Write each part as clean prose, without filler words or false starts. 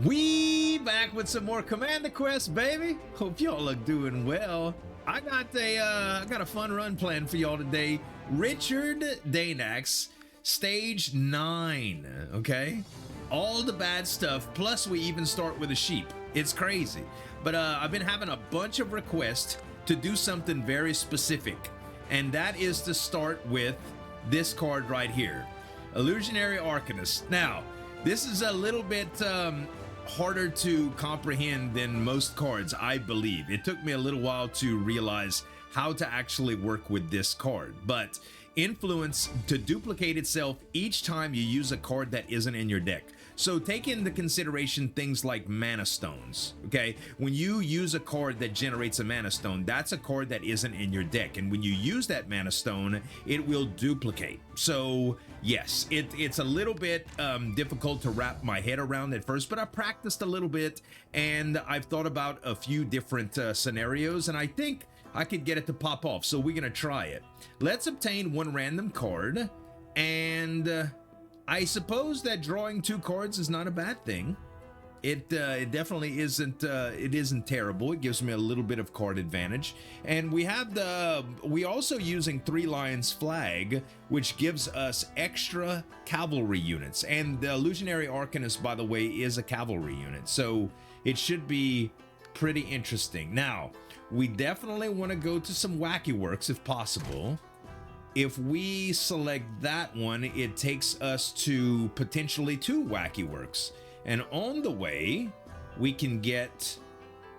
We back with some more Commander Quest, baby. Hope y'all are doing well. I got a fun run planned for y'all today. Richard Danax, stage 9. Okay, all the bad stuff. Plus, we even start with a sheep. It's crazy. But I've been having a bunch of requests to do something very specific, and that is to start with this card right here, Illusionary Arcanist. Now, this is a little bit harder to comprehend than most cards, I believe. It took me a little while to realize how to actually work with this card, but influence to duplicate itself each time you use a card that isn't in your deck. So take into consideration things like mana stones. Okay, when you use a card that generates a mana stone, that's a card that isn't in your deck, and when you use that mana stone, it will duplicate. So yes, it's a little bit difficult to wrap my head around at first, but I practiced a little bit and I've thought about a few different scenarios, and I think I could get it to pop off. So we're gonna try it. Let's obtain one random card, and I suppose that drawing 2 cards is not a bad thing. It definitely isn't. It isn't terrible. It gives me a little bit of card advantage, and we also using 3 Lions flag, which gives us extra cavalry units. And the Illusionary Arcanist, by the way, is a cavalry unit, so it should be pretty interesting. Now, we definitely want to go to some Wacky works if possible. If we select that one, it takes us to potentially 2 Wacky works. And on the way, we can get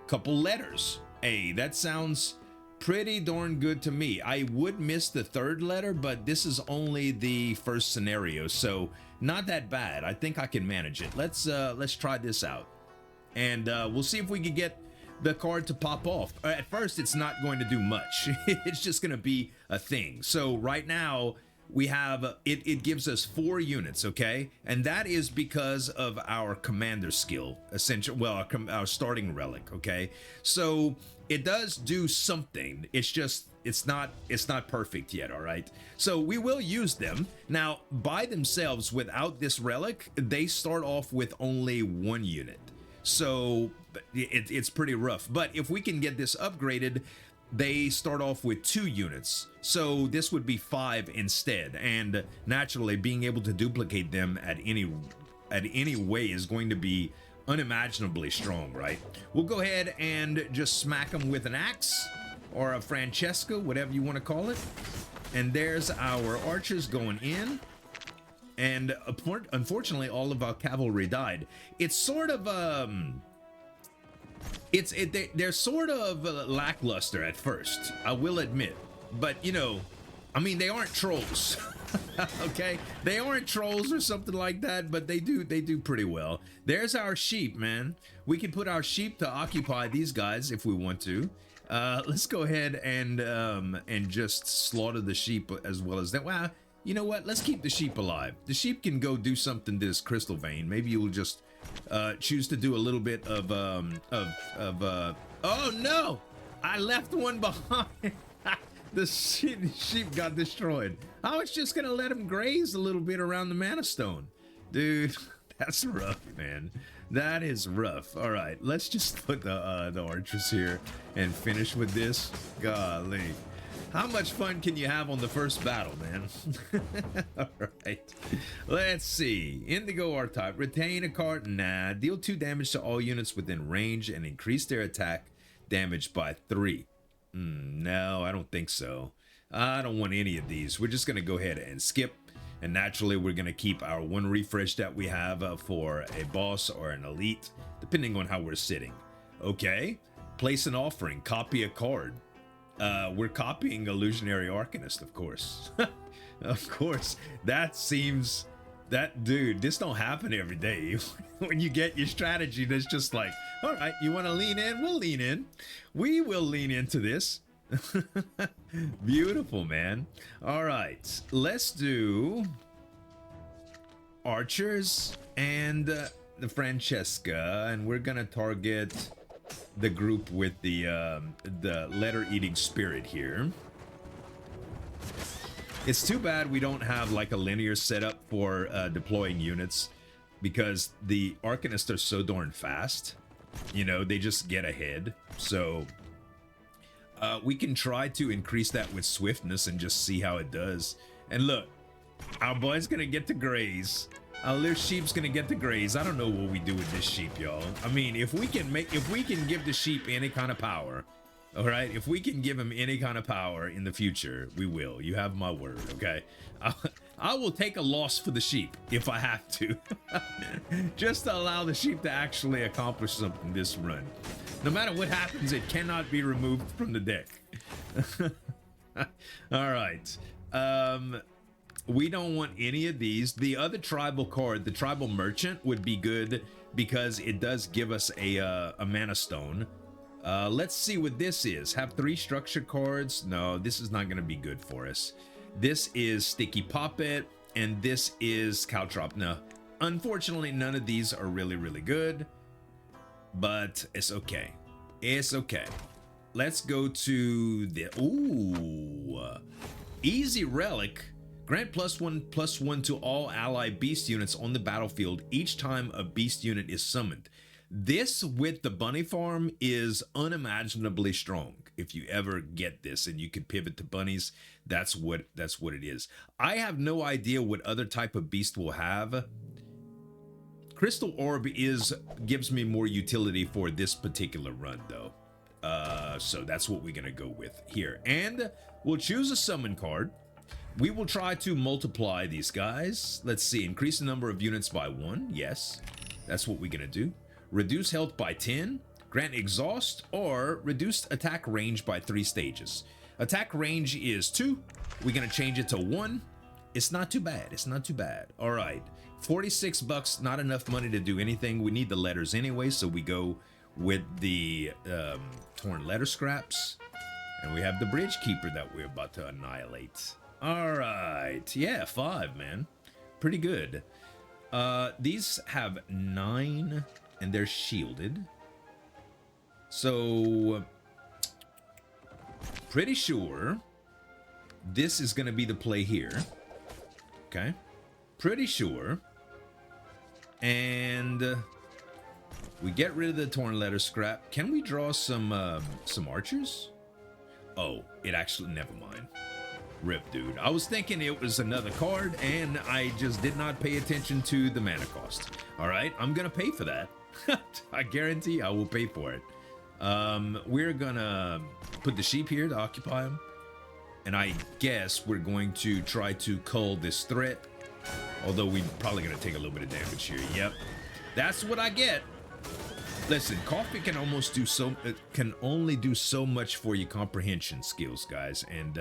a couple letters. Hey, that sounds pretty darn good to me. I would miss the 3rd letter, but this is only the first scenario, so not that bad. I think I can manage it. Let's try this out, and we'll see if we can get the card to pop off. At first, it's not going to do much. It's just going to be a thing. So right now, we have it gives us 4 units, okay, and that is because of our commander skill, essentially. Well, our starting relic, okay. So it does do something. It's just it's not perfect yet. All right, so we will use them now. By themselves, without this relic, they start off with only 1 unit, so it's pretty rough. But if we can get this upgraded, they start off with 2 units, so this would be 5 instead, and naturally being able to duplicate them at any way is going to be unimaginably strong, right? We'll go ahead and just smack them with an axe or a Francesca, whatever you want to call it. And there's our archers going in, and unfortunately all of our cavalry died. It's sort of they're sort of lackluster at first, I will admit, but you know, I mean, they aren't trolls. Okay, they aren't trolls or something like that, but they do pretty well. There's our sheep, man. We can put our sheep to occupy these guys if we want to. Let's go ahead and just slaughter the sheep as well as that. Well, you know what, let's keep the sheep alive. The sheep can go do something to this crystal vein. Maybe you'll just choose to do a little bit of oh no, I left one behind. The sheep got destroyed. I was just gonna let him graze a little bit around the mana stone. Dude, that's rough, man. That is rough. All right, let's just put the archers here and finish with this. Golly, how much fun can you have on the first battle, man? All right, let's see. Indigo R-type. Retain a card. Nah. Deal 2 damage to all units within range and increase their attack damage by 3. No, I don't think so. I don't want any of these. We're just going to go ahead and skip. And naturally, we're going to keep our 1 refresh that we have for a boss or an elite, depending on how we're sitting. Okay. Place an offering. Copy a card. We're copying Illusionary Arcanist, of course. Of course. Dude, this don't happen every day. When you get your strategy that's just like, all right, you want to lean in? We'll lean in. We will lean into this. Beautiful, man. All right, let's do archers and the Francesca, and we're gonna target the group with the letter-eating spirit here. It's too bad we don't have like a linear setup for deploying units, because the Arcanists are so darn fast. You know, they just get ahead. So we can try to increase that with swiftness and just see how it does. And look, our boy's gonna get to graze. Our little sheep's gonna get to graze. I don't know what we do with this sheep, y'all. I mean, if we can give the sheep any kind of power, all right? If we can give him any kind of power in the future, we will. You have my word, okay? I will take a loss for the sheep if I have to. Just to allow the sheep to actually accomplish something this run. No matter what happens, it cannot be removed from the deck. All right. We don't want any of these. The other tribal card, the tribal merchant, would be good because it does give us a mana stone. Let's see what this is. Have 3 structure cards. No, this is not going to be good for us. This is Sticky Poppet, and this is Caltrop. No, unfortunately, none of these are really, really good, but it's okay. It's okay. Let's go to the... Ooh. Easy Relic. Grant +1/+1 to all ally beast units on the battlefield each time a beast unit is summoned. This with the bunny farm is unimaginably strong. If you ever get this and you can pivot to bunnies, that's what it is. I have no idea what other type of beast we'll have. Crystal Orb gives me more utility for this particular run though. So that's what we're gonna go with here. And we'll choose a summon card. We will try to multiply these guys. Let's see, increase the number of units by 1. Yes, that's what we're gonna do. Reduce health by 10, grant exhaust, or reduce attack range by 3 stages. Attack range is 2. We're gonna change it to 1. It's not too bad. It's not too bad. All right, 46 bucks, not enough money to do anything. We need the letters anyway, so we go with the torn letter scraps, and we have the bridge keeper that we're about to annihilate. All right, yeah, 5, man, pretty good. These have 9, and they're shielded, so pretty sure this is going to be the play here. Okay, pretty sure. And we get rid of the torn letter scrap. Can we draw some archers? Oh, it actually, never mind. Rip, dude. I was thinking it was another card, and I just did not pay attention to the mana cost. All right, I'm gonna pay for that. I guarantee I will pay for it. We're gonna put the sheep here to occupy them, and I guess we're going to try to cull this threat, although we're probably gonna take a little bit of damage here. Yep, that's what I get. Listen, coffee can almost do so, it can only do so much for your comprehension skills, guys, and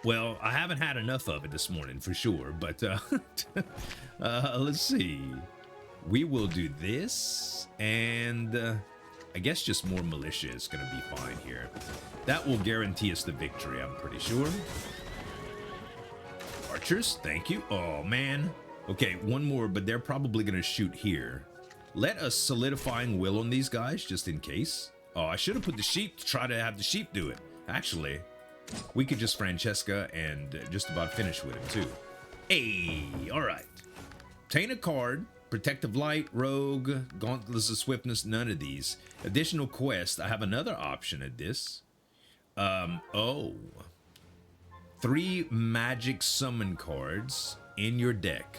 well, I haven't had enough of it this morning for sure, but let's see. We will do this, and I guess just more militia is going to be fine here. That will guarantee us the victory, I'm pretty sure. Archers, thank you. Oh, man. Okay, one more, but they're probably going to shoot here. Let us solidifying will on these guys, just in case. Oh, I should have put the sheep to try to have the sheep do it. Actually, we could just Francesca and just about finish with him, too. Hey, all right. Obtain a card. Protective Light, Rogue, Gauntlets of Swiftness, none of these. Additional quest, I have another option at this. Oh. 3 magic summon cards in your deck.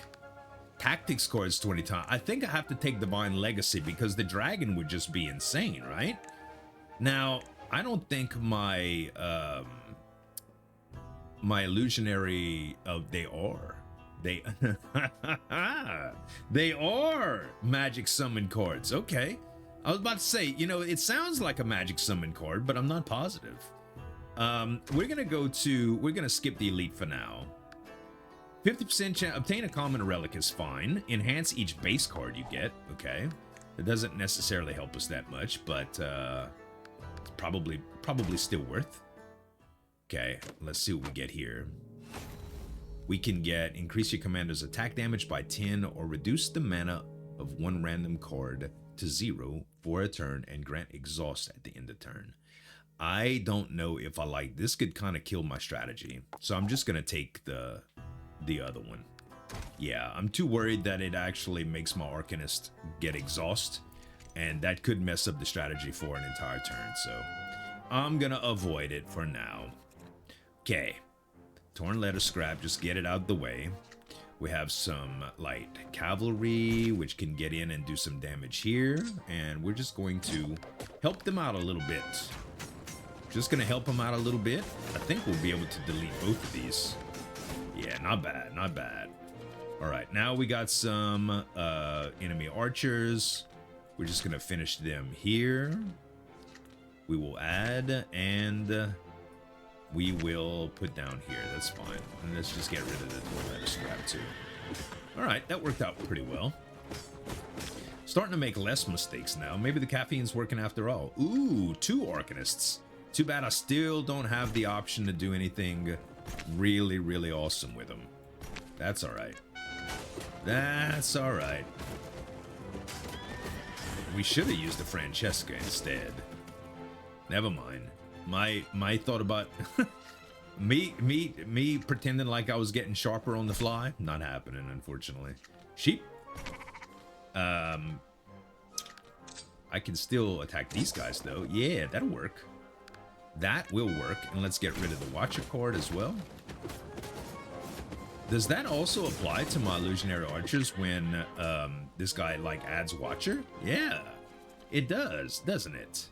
Tactics cards 20 times. I think I have to take Divine Legacy because the dragon would just be insane, right? Now, I don't think my my Illusionary, they are. They are magic summon cards. Okay. I was about to say, you know, it sounds like a magic summon card, but I'm not positive. We're gonna skip the elite for now. 50% chance, obtain a common relic is fine. Enhance each base card you get. Okay. It doesn't necessarily help us that much, but it's probably still worth. Okay, let's see what we get here. We can get increase your commander's attack damage by 10 or reduce the mana of 1 random card to 0 for a turn and grant exhaust at the end of turn. I don't know if I like this. Could kind of kill my strategy, so I'm just gonna take the other one. Yeah, I'm too worried that it actually makes my Arcanist get exhaust, and that could mess up the strategy for an entire turn, so I'm gonna avoid it for now. Okay, torn letter scrap, just get it out the way. We have some light cavalry, which can get in and do some damage here, and we're just going to help them out a little bit. Just gonna help them out a little bit. I think we'll be able to delete both of these. Yeah, not bad, not bad. All right, now we got some enemy archers. We're just gonna finish them here. We will add, and we will put down here. That's fine. And let's just get rid of the tornado scrap too. All right, that worked out pretty well. Starting to make less mistakes now. Maybe the caffeine's working after all. Ooh, 2 Arcanists. Too bad I still don't have the option to do anything really, really awesome with them. That's all right. That's all right. We should have used the Francesca instead. Never mind. My thought about me pretending like I was getting sharper on the fly, not happening, unfortunately. Sheep. I can still attack these guys though. Yeah, that'll work. That will work. And let's get rid of the Watcher card as well. Does that also apply to my Illusionary archers when this guy like adds Watcher? Yeah, it does, doesn't it?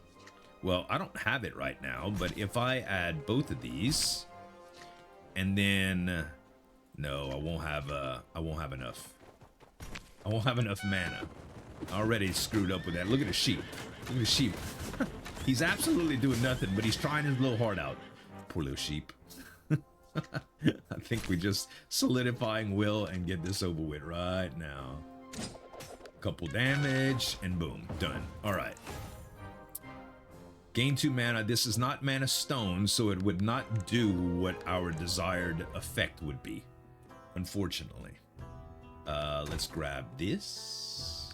Well, I don't have it right now, but if I add both of these, and then no, I won't have enough. I won't have enough mana. I already screwed up with that. Look at the sheep. Look at the sheep. He's absolutely doing nothing, but he's trying his little heart out. Poor little sheep. I think we just solidifying will and get this over with right now. Couple damage, and boom, done. All right. Gain 2 mana. This is not mana stone, so it would not do what our desired effect would be, unfortunately. Let's grab this.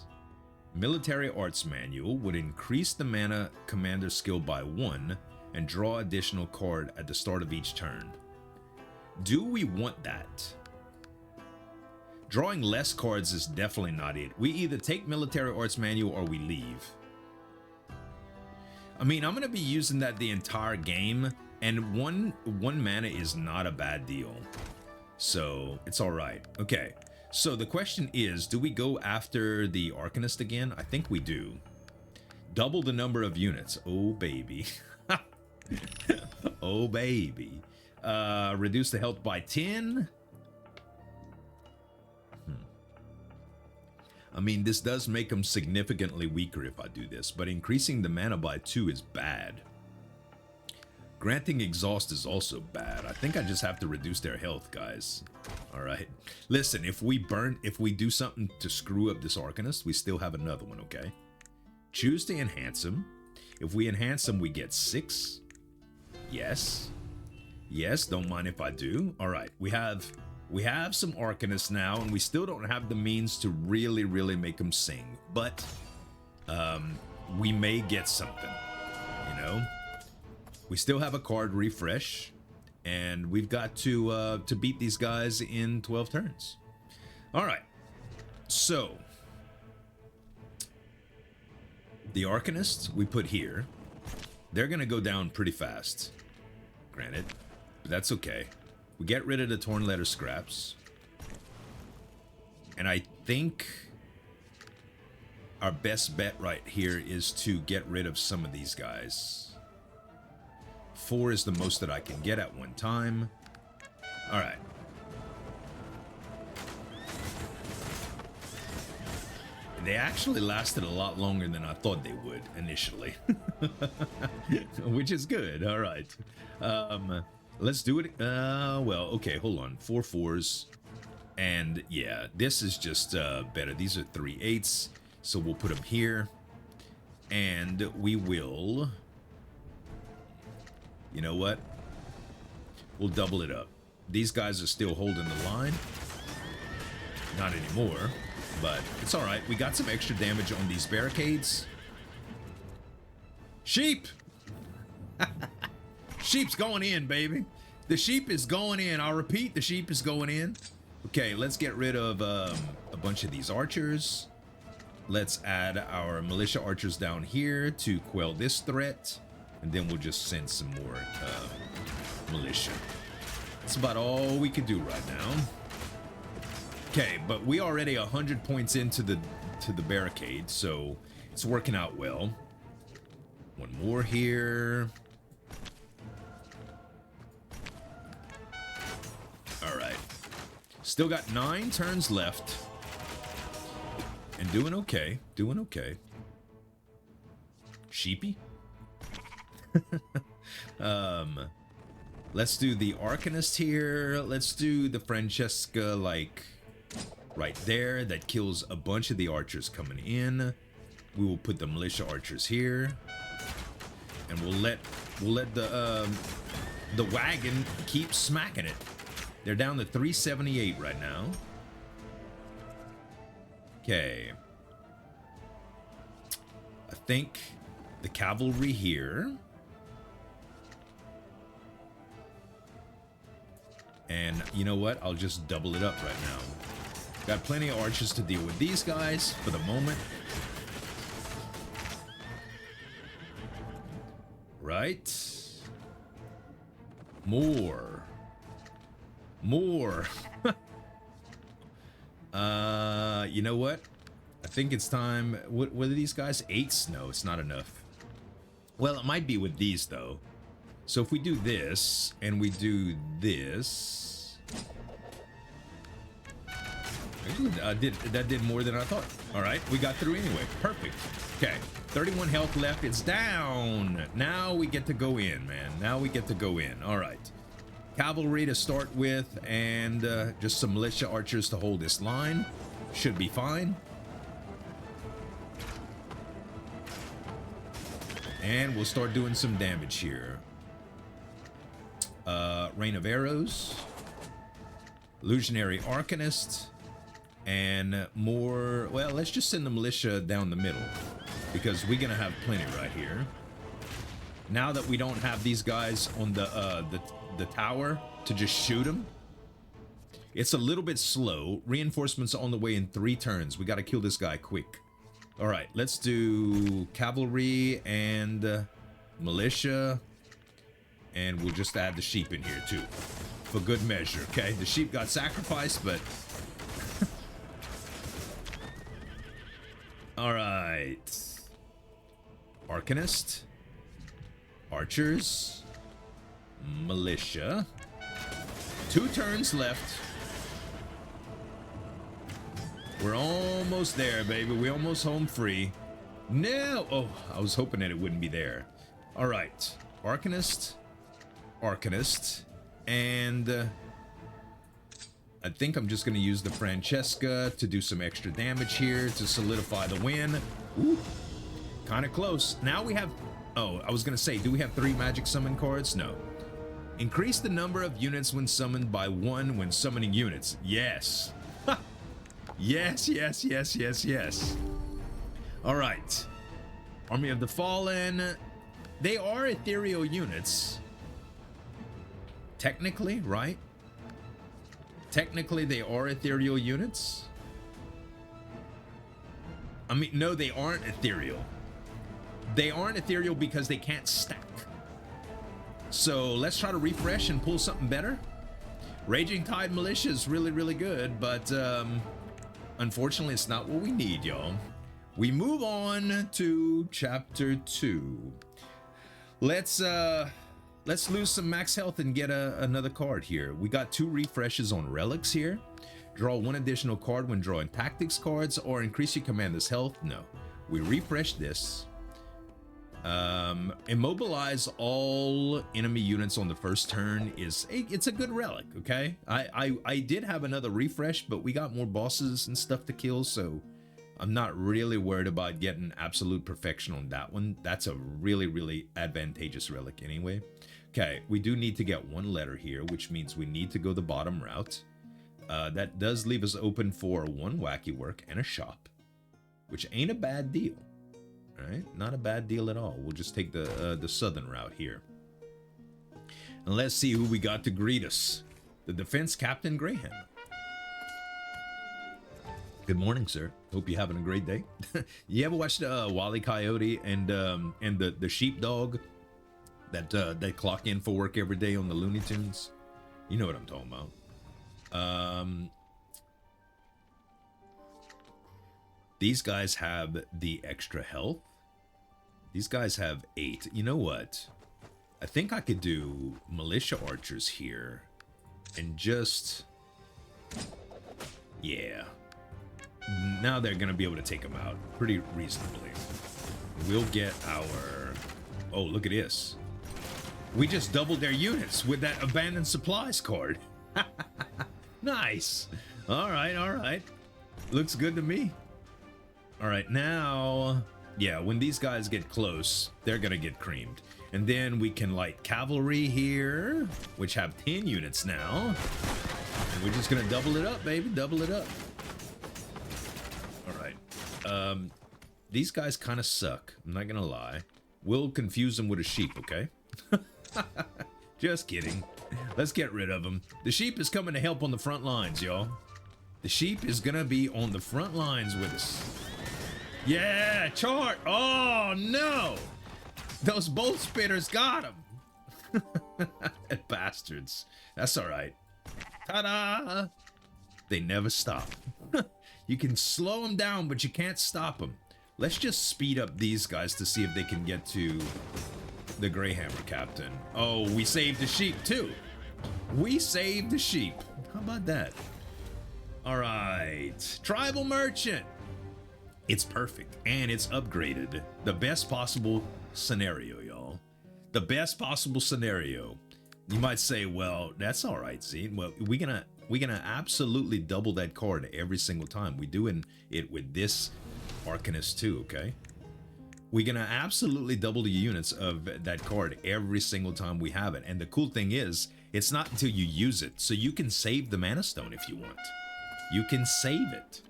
Military Arts Manual would increase the mana commander skill by 1 and draw additional card at the start of each turn. Do we want that? Drawing less cards is definitely not it. We either take Military Arts Manual or we leave. I mean, I'm going to be using that the entire game, and one mana is not a bad deal. So, it's all right. Okay, so the question is, do we go after the Arcanist again? I think we do. Double the number of units. Oh, baby. Oh, baby. Reduce the health by 10. I mean, this does make them significantly weaker if I do this, but increasing the mana by 2 is bad. Granting exhaust is also bad. I think I just have to reduce their health, guys. All right. Listen, if we do something to screw up this Arcanist, we still have another one, okay? Choose to enhance him. If we enhance him, we get 6. Yes. Yes, don't mind if I do. All right, we have some Arcanists now, and we still don't have the means to really, really make them sing. But we may get something, you know? We still have a card refresh, and we've got to beat these guys in 12 turns. All right, so the Arcanists we put here. They're gonna go down pretty fast, granted, but that's okay. We get rid of the torn letter scraps. And I think our best bet right here is to get rid of some of these guys. 4 is the most that I can get at one time. All right. They actually lasted a lot longer than I thought they would initially. Which is good. All right. Let's do it. Well, okay, hold on. 4 4s. And yeah, this is just better. These are 3 8s. So we'll put them here. And we will... You know what? We'll double it up. These guys are still holding the line. Not anymore. But it's all right. We got some extra damage on these barricades. Sheep! Sheep's going in, baby. The sheep is going in. I'll repeat, the sheep is going in. Okay, let's get rid of a bunch of these archers. Let's add our militia archers down here to quell this threat. And then we'll just send some more militia. That's about all we could do right now. Okay, but we already 100 points into the barricade, so it's working out well. One more here. All right. Still got 9 turns left. And doing okay. Doing okay. Sheepy? Let's do the Arcanist here. Let's do the Francesca, like, right there. That kills a bunch of the archers coming in. We will put the militia archers here. And we'll let the wagon keep smacking it. They're down to 378 right now. Okay. I think the cavalry here. And you know what? I'll just double it up right now. Got plenty of archers to deal with these guys for the moment. Right? More. You know what? I think it's time. What are these guys? 8s? No, it's not enough. Well, it might be with these though. So if we do this and we do this, that did more than I thought. All right, we got through anyway. Perfect. Okay, 31 health left. It's down. Now we get to go in, man. Now we get to go in. All right. Cavalry to start with, and just some militia archers to hold this line. Should be fine. And we'll start doing some damage here. Rain of Arrows. Illusionary Arcanist. And more... Well, let's just send the militia down the middle, because we're going to have plenty right here. Now that we don't have these guys on the tower to just shoot them. It's a little bit slow. Reinforcements on the way in 3 turns. We got to kill this guy quick. All right, let's do cavalry and militia. And we'll just add the sheep in here too, for good measure, okay? The sheep got sacrificed, but... All right. Arcanist. Archers. Militia. 2 turns left. We're almost there, baby. We're almost home free. No! Oh, I was hoping that it wouldn't be there. All right. Arcanist. Arcanist. And I think I'm just going to use the Francesca to do some extra damage here to solidify the win. Ooh, kind of close. Now we have... Oh, I was going to say, do we have 3 magic summon cards? No. Increase the number of units when summoned by 1 when summoning units. Yes. Yes, yes, yes, yes, yes. All right. Army of the Fallen. They are ethereal units. Technically, right? Technically, they are ethereal units. I mean, no, they aren't ethereal. They aren't ethereal because they can't stack. So let's try to refresh and pull something better. Raging Tide Militia is really, really good, but unfortunately, it's not what we need, y'all. We move on to chapter 2. Let's lose some max health and get another card here. We got 2 refreshes on relics here. Draw 1 additional card when drawing tactics cards, or increase your commander's health. No, we refresh this. Immobilize all enemy units on the first turn it's a good relic. Okay, I did have another refresh, but we got more bosses and stuff to kill, so I'm not really worried about getting absolute perfection on that one. That's a really, really advantageous relic anyway. Okay, we do need to get 1 letter here, which means we need to go the bottom route. That does leave us open for 1 wacky work and a shop, which ain't a bad deal. All right, not a bad deal at all. We'll just take the southern route here. And let's see who we got to greet us. The defense captain Greyhammer. Good morning, sir. Hope you're having a great day. You ever watched Wally Coyote and the sheepdog that clock in for work every day on the Looney Tunes? You know what I'm talking about. These guys have the extra health. These guys have 8. You know what? I think I could do militia archers here and just, yeah. Now they're gonna be able to take them out pretty reasonably. We'll get our, oh, look at this. We just doubled their units with that abandoned supplies card. Nice. All right. Looks good to me. All right, now, yeah, when these guys get close, they're gonna get creamed. And then we can light cavalry here, which have 10 units now. And we're just gonna double it up, baby, double it up. All right, these guys kind of suck, I'm not gonna lie. We'll confuse them with a sheep, okay? Just kidding. Let's get rid of them. The sheep is coming to help on the front lines, y'all. The sheep is gonna be on the front lines with us. Yeah, chart. Oh no, those bolt spitters got him. Bastards. That's all right. Ta-da! They never stop. You can slow them down, but you can't stop them. Let's just speed up these guys to see if they can get to the Greyhammer Captain. Oh, we saved the sheep too. We saved the sheep. How about that? All right, tribal merchant. It's perfect, and it's upgraded. The best possible scenario, y'all. The best possible scenario. You might say, well, that's all right, Zine. Well, we're gonna absolutely double that card every single time. We're doing it with this Arcanist too, okay? We're gonna absolutely double the units of that card every single time we have it. And the cool thing is, it's not until you use it, so you can save the Mana Stone if you want. You can save it.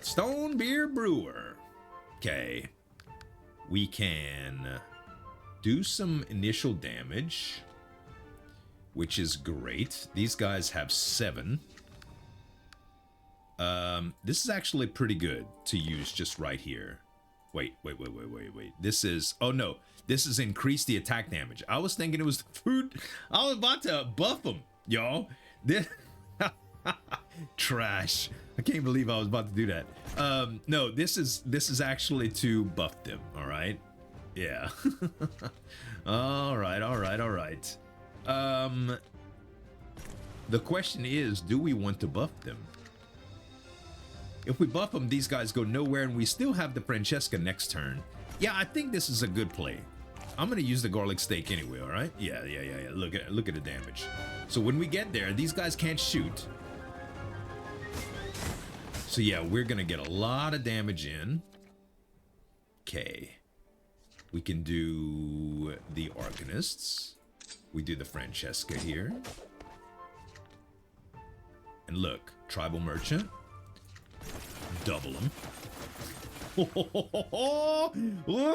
Stone Beer Brewer. Okay. We can do some initial damage, which is great. These guys have 7. This is actually pretty good to use just right here. Wait. This is, oh no, this is increase the attack damage. I was thinking it was the food. I was about to buff them, y'all. This trash. I can't believe I was about to do that. No, this is actually to buff them, all right? Yeah. all right. The question is, do we want to buff them? If we buff them, these guys go nowhere, and we still have the Francesca next turn. Yeah, I think this is a good play. I'm gonna use the garlic steak anyway, all right? Yeah. Look at the damage. So when we get there, these guys can't shoot. So yeah, we're gonna get a lot of damage in. Okay. We can do the Arcanists. We do the Francesca here. And look, Tribal Merchant. Double them. Woo!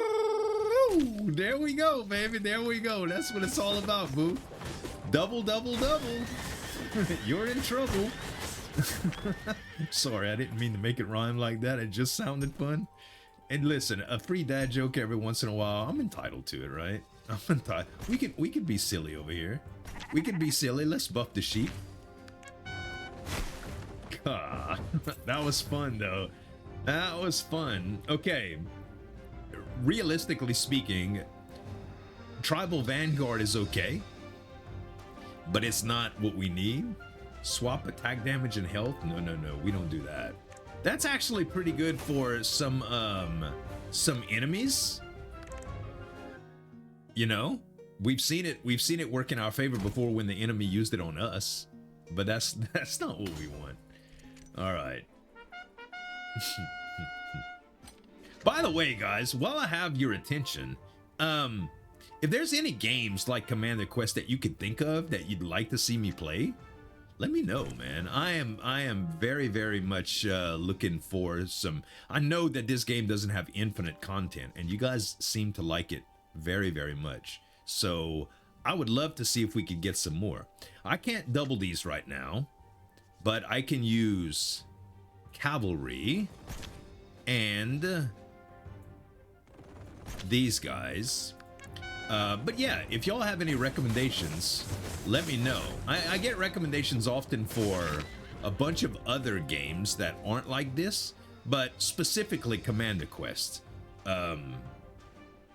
There we go, baby. There we go. That's what it's all about, boo. Double. You're in trouble. Sorry, I didn't mean to make it rhyme like that. It just sounded fun. And listen, a free dad joke every once in a while, I'm entitled to it, right? I'm entitled. We could be silly over here. We could be silly. Let's buff the sheep. God, that was fun though. That was fun. Okay. Realistically speaking, Tribal Vanguard is okay, but it's not what we need. Swap attack damage and health? No, we don't do that. That's actually pretty good for some enemies. You know, we've seen it work in our favor before when the enemy used it on us, but that's not what we want. All right. By the way, guys, while I have your attention, if there's any games like Commander Quest that you could think of that you'd like to see me play, let me know, man. I am very, very much looking for some. I know that this game doesn't have infinite content, and you guys seem to like it very, very much. So I would love to see if we could get some more. I can't double these right now, but I can use cavalry and these guys. But yeah, if y'all have any recommendations, let me know. I get recommendations often for a bunch of other games that aren't like this, but specifically Command Quest.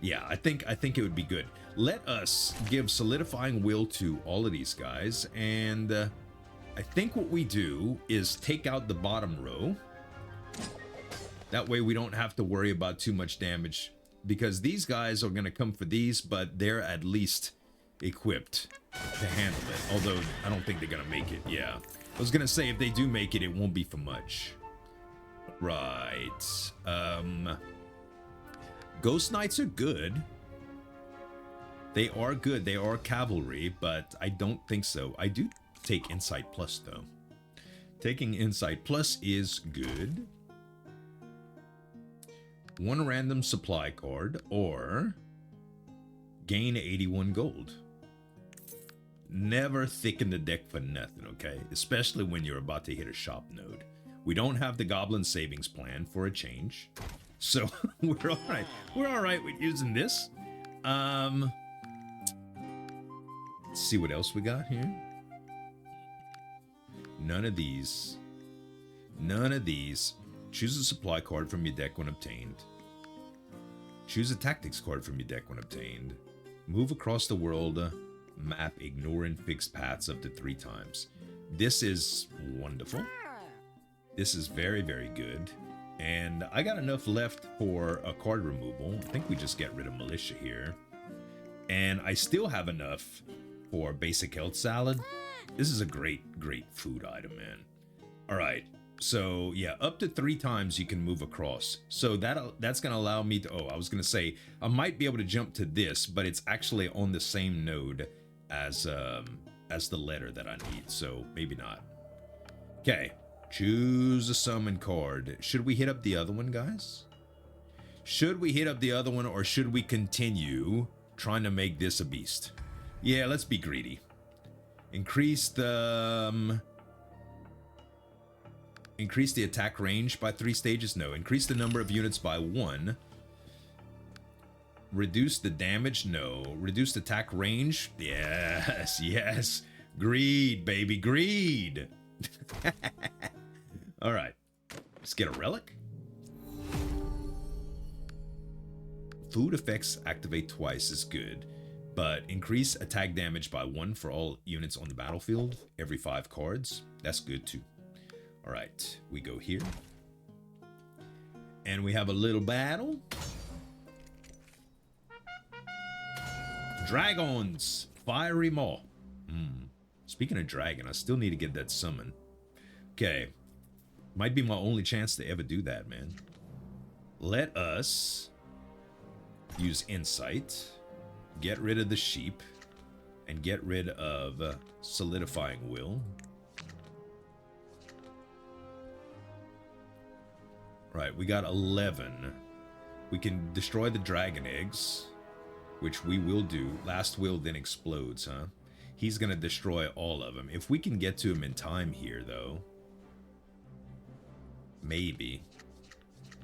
Yeah, I think it would be good. Let us give Solidifying Will to all of these guys, and I think what we do is take out the bottom row. That way we don't have to worry about too much damage, because these guys are going to come for these, but they're at least equipped to handle it. Although I don't think they're going to make it. Yeah, I was going to say if they do make it, it won't be for much. Right. Ghost Knights are good. They are good. They are cavalry, but I don't think so. I do take Insight Plus, though. Taking Insight Plus is good. One random supply card, or gain 81 gold. Never thicken the deck for nothing, okay? Especially when you're about to hit a shop node. We don't have the Goblin Savings Plan for a change, so we're all right. We're all right with using this. Let's see what else we got here. None of these. None of these. Choose a supply card from your deck when obtained. Choose a tactics card from your deck when obtained. Move across the world map, ignoring fixed paths up to 3 times. This is wonderful. This is very, very good. And I got enough left for a card removal. I think we just get rid of Militia here. And I still have enough for basic health salad. This is a great, great food item, man. All right. So yeah, up to 3 times you can move across. So that's gonna allow me to. Oh, I was gonna say I might be able to jump to this, but it's actually on the same node as the letter that I need. So maybe not. Okay, choose a summon card. Should we hit up the other one, guys? Should we hit up the other one, or should we continue trying to make this a beast? Yeah, let's be greedy. Increase the attack range by 3 stages? No. Increase the number of units by 1. Reduce the damage? No. Reduce the attack range? Yes, yes. Greed, baby, greed. All right. Let's get a relic. Food effects activate twice is good, but increase attack damage by 1 for all units on the battlefield every 5 cards. That's good too. All right, we go here. And we have a little battle. Dragons, fiery maw. Speaking of dragon, I still need to get that summon. Okay, might be my only chance to ever do that, man. Let us use insight, get rid of the sheep, and get rid of solidifying will. Right, we got 11. We can destroy the dragon eggs, which we will do. Last will then explodes, huh? He's gonna destroy all of them. If we can get to him in time here, though. Maybe.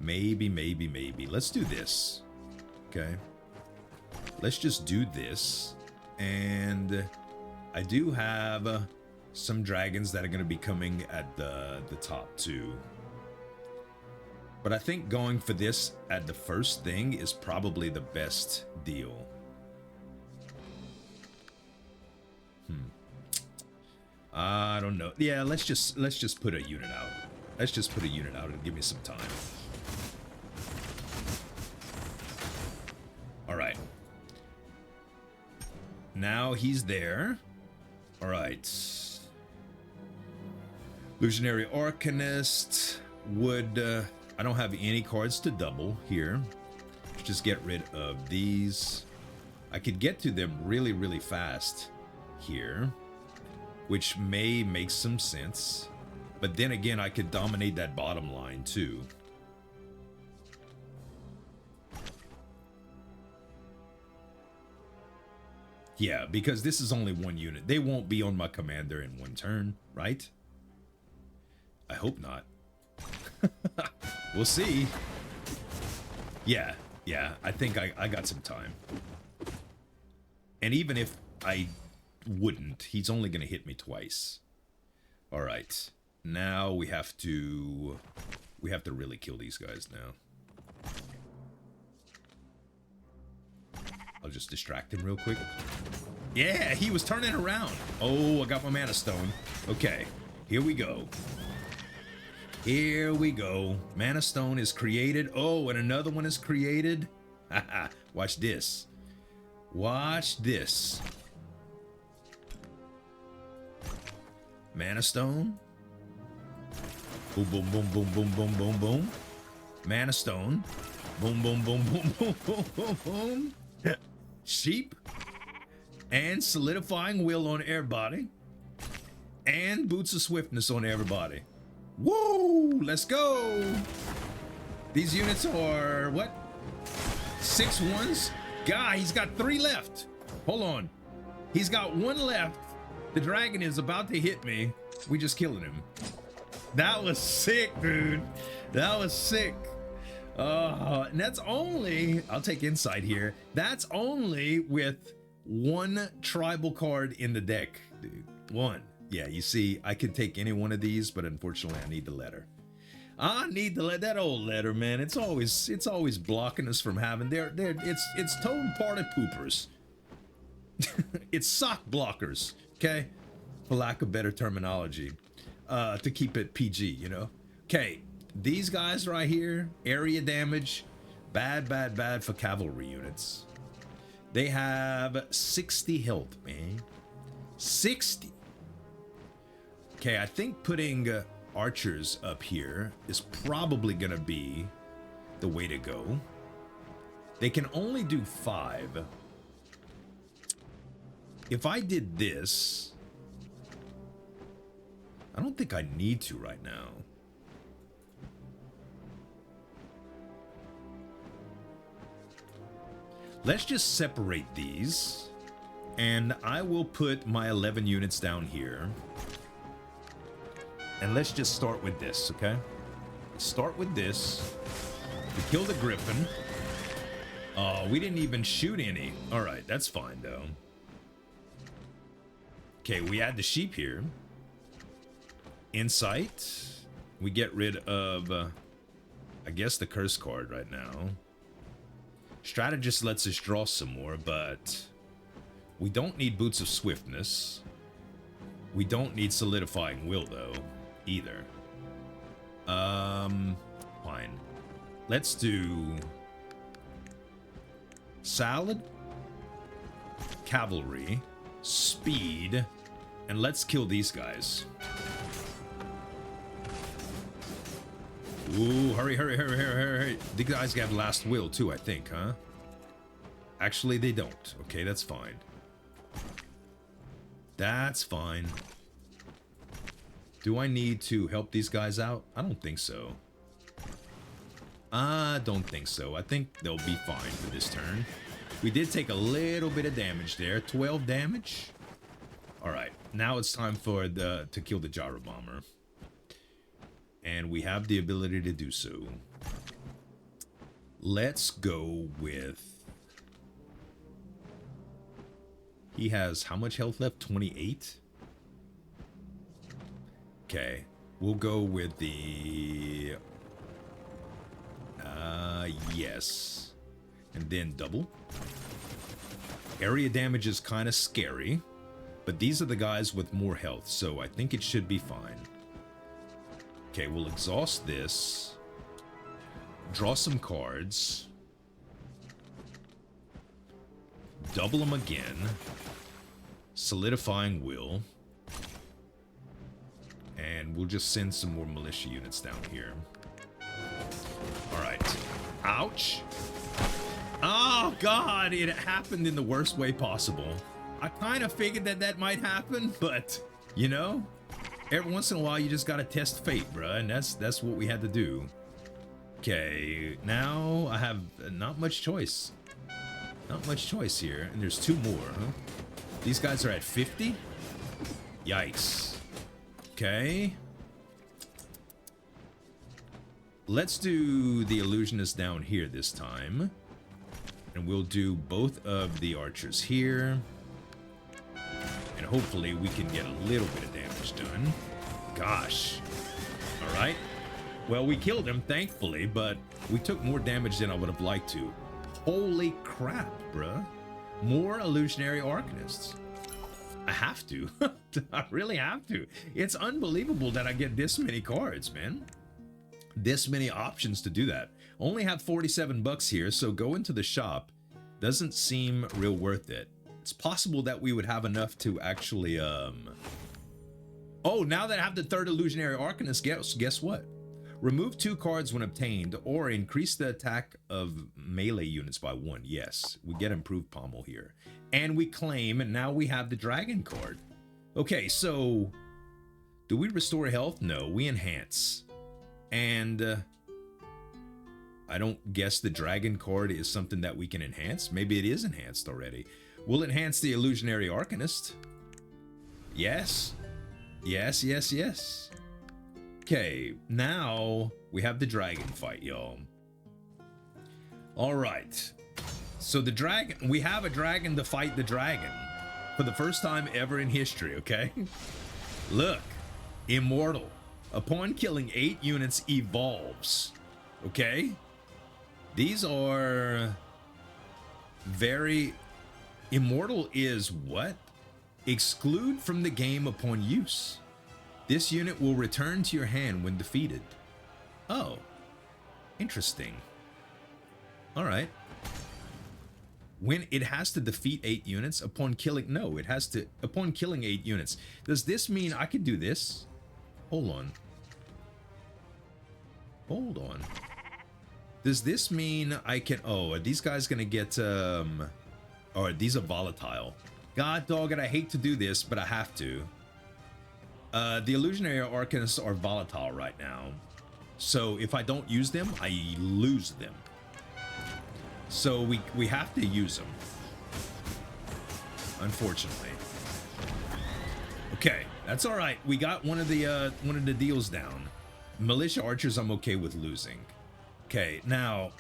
Maybe. Let's do this. Okay. Let's just do this. And I do have some dragons that are gonna be coming at the top, too. But I think going for this at the first thing is probably the best deal. I don't know. Yeah, let's just put a unit out. Let's just put a unit out and give me some time. All right. Now he's there. All right. Illusionary Arcanist would. I don't have any cards to double here. Just get rid of these. I could get to them really, really fast here, which may make some sense. But then again, I could dominate that bottom line too. Yeah, because this is only 1 unit. They won't be on my commander in 1 turn, right? I hope not. We'll see. Yeah, I think I got some time. And even if I wouldn't, he's only gonna hit me twice. All right, now we have to really kill these guys now. I'll just distract him real quick. Yeah, he was turning around. Oh, I got my mana stone. Okay, here we go. Here we go. Mana stone is created. Oh, and another one is created. Haha, watch this. Watch this. Mana stone. Boom, boom, boom, boom, boom, boom, boom, boom. Mana stone. Boom, boom, boom, boom, boom, boom, boom, boom. Sheep. And solidifying will on everybody. And boots of swiftness on everybody. Woo! Let's go! These units are, what? 6 ones? Guy, he's got 3 left. Hold on. He's got 1 left. The dragon is about to hit me. We just killed him. That was sick, dude. That was sick. And that's only, I'll take insight here. That's only with 1 tribal card in the deck, dude. 1. Yeah, you see, I could take any one of these, but unfortunately I need the letter. I need the that old letter, man. It's always blocking us from having it's total party poopers. It's sock blockers, okay? For lack of better terminology. To keep it PG, you know? Okay, these guys right here, area damage, bad for cavalry units. They have 60 health, man. 60. Okay, I think putting archers up here is probably gonna be the way to go. They can only do 5. If I did this, I don't think I need to right now. Let's just separate these, and I will put my 11 units down here. And let's just start with this, okay? Let's start with this. We killed the griffin. Oh, we didn't even shoot any. All right, that's fine, though. Okay, we add the sheep here. Insight. We get rid of, I guess, the curse card right now. Strategist lets us draw some more, but we don't need boots of swiftness. We don't need solidifying will, though, either. Fine. Let's do salad, cavalry, speed, and let's kill these guys. Ooh, hurry. These guys have last will too, I think, huh? Actually, they don't. Okay, that's fine. That's fine. Do I need to help these guys out? I don't think so. I don't think so. I think they'll be fine for this turn. We did take a little bit of damage there. 12 damage. Alright, now it's time for to kill the Gyro Bomber. And we have the ability to do so. Let's go with... He has how much health left? 28? Okay, we'll go with the... yes. And then double. Area damage is kind of scary, but these are the guys with more health, so I think it should be fine. Okay, we'll exhaust this. Draw some cards. Double them again. Solidifying will. And we'll just send some more militia units down here. Alright. Ouch. Oh, God. It happened in the worst way possible. I kind of figured that might happen, but, you know, every once in a while you just gotta test fate, bruh, and that's what we had to do. Okay, now I have not much choice. Not much choice here, and there's 2 more, huh? These guys are at 50? Yikes. Okay. let's do the Illusionist down here this time. And we'll do both of the archers here. And hopefully we can get a little bit of damage done. Gosh. All right. Well, we killed him, thankfully, but we took more damage than I would have liked to. Holy crap, bruh. More Illusionary Arcanists. I have to. I really have to. It's unbelievable that I get this many cards, man. This many options to do that. Only have 47 bucks here, so go into the shop. Doesn't seem real worth it. It's possible that we would have enough to actually, Oh, now that I have the third Illusionary Arcanist, guess what? Remove 2 cards when obtained, or increase the attack of melee units by 1. Yes, we get improved pommel here. And we claim, and now we have the dragon card. Okay, so do we restore health? No, we enhance. And I don't guess the dragon card is something that we can enhance. Maybe it is enhanced already. We'll enhance the Illusionary Arcanist. Yes. Yes, yes, yes. Okay, now we have the dragon fight, y'all. All right. So the dragon, we have a dragon to fight the dragon for the first time ever in history, okay? Look, immortal. Upon killing 8 units, evolves. Okay? These are very... Immortal is what? Exclude from the game upon use. This unit will return to your hand when defeated. Oh, interesting. All right. When it has to defeat 8 units upon killing... No, it has to... Upon killing 8 units. Does this mean I could do this? Hold on. Hold on. Does this mean I can... Oh, are these guys going to get... Or these are volatile. God dog it, I hate to do this, but I have to. The Illusionary Arcanists are volatile right now. So if I don't use them, I lose them. So we have to use them. Unfortunately. Okay, that's all right. We got one of the deals down. Militia archers I'm okay with losing. Okay, now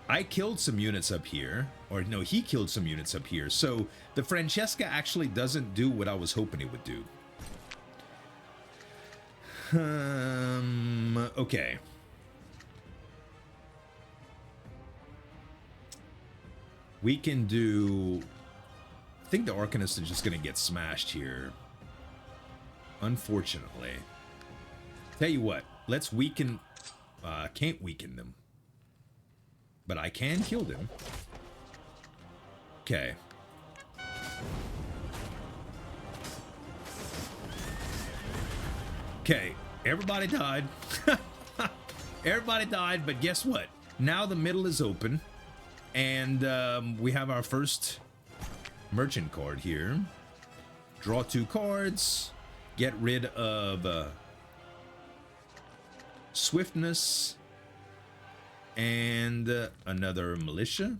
I killed some units up here, or no, he killed some units up here. So the Francesca actually doesn't do what I was hoping it would do. Okay. We can do... I think the Arcanist is just going to get smashed here. Unfortunately. Tell you what, let's weaken... can't weaken them. But I can kill them. Okay. Okay, everybody died. Everybody died, but guess what? Now the middle is open. And we have our first merchant card here. Draw 2 cards. Get rid of swiftness. And another militia.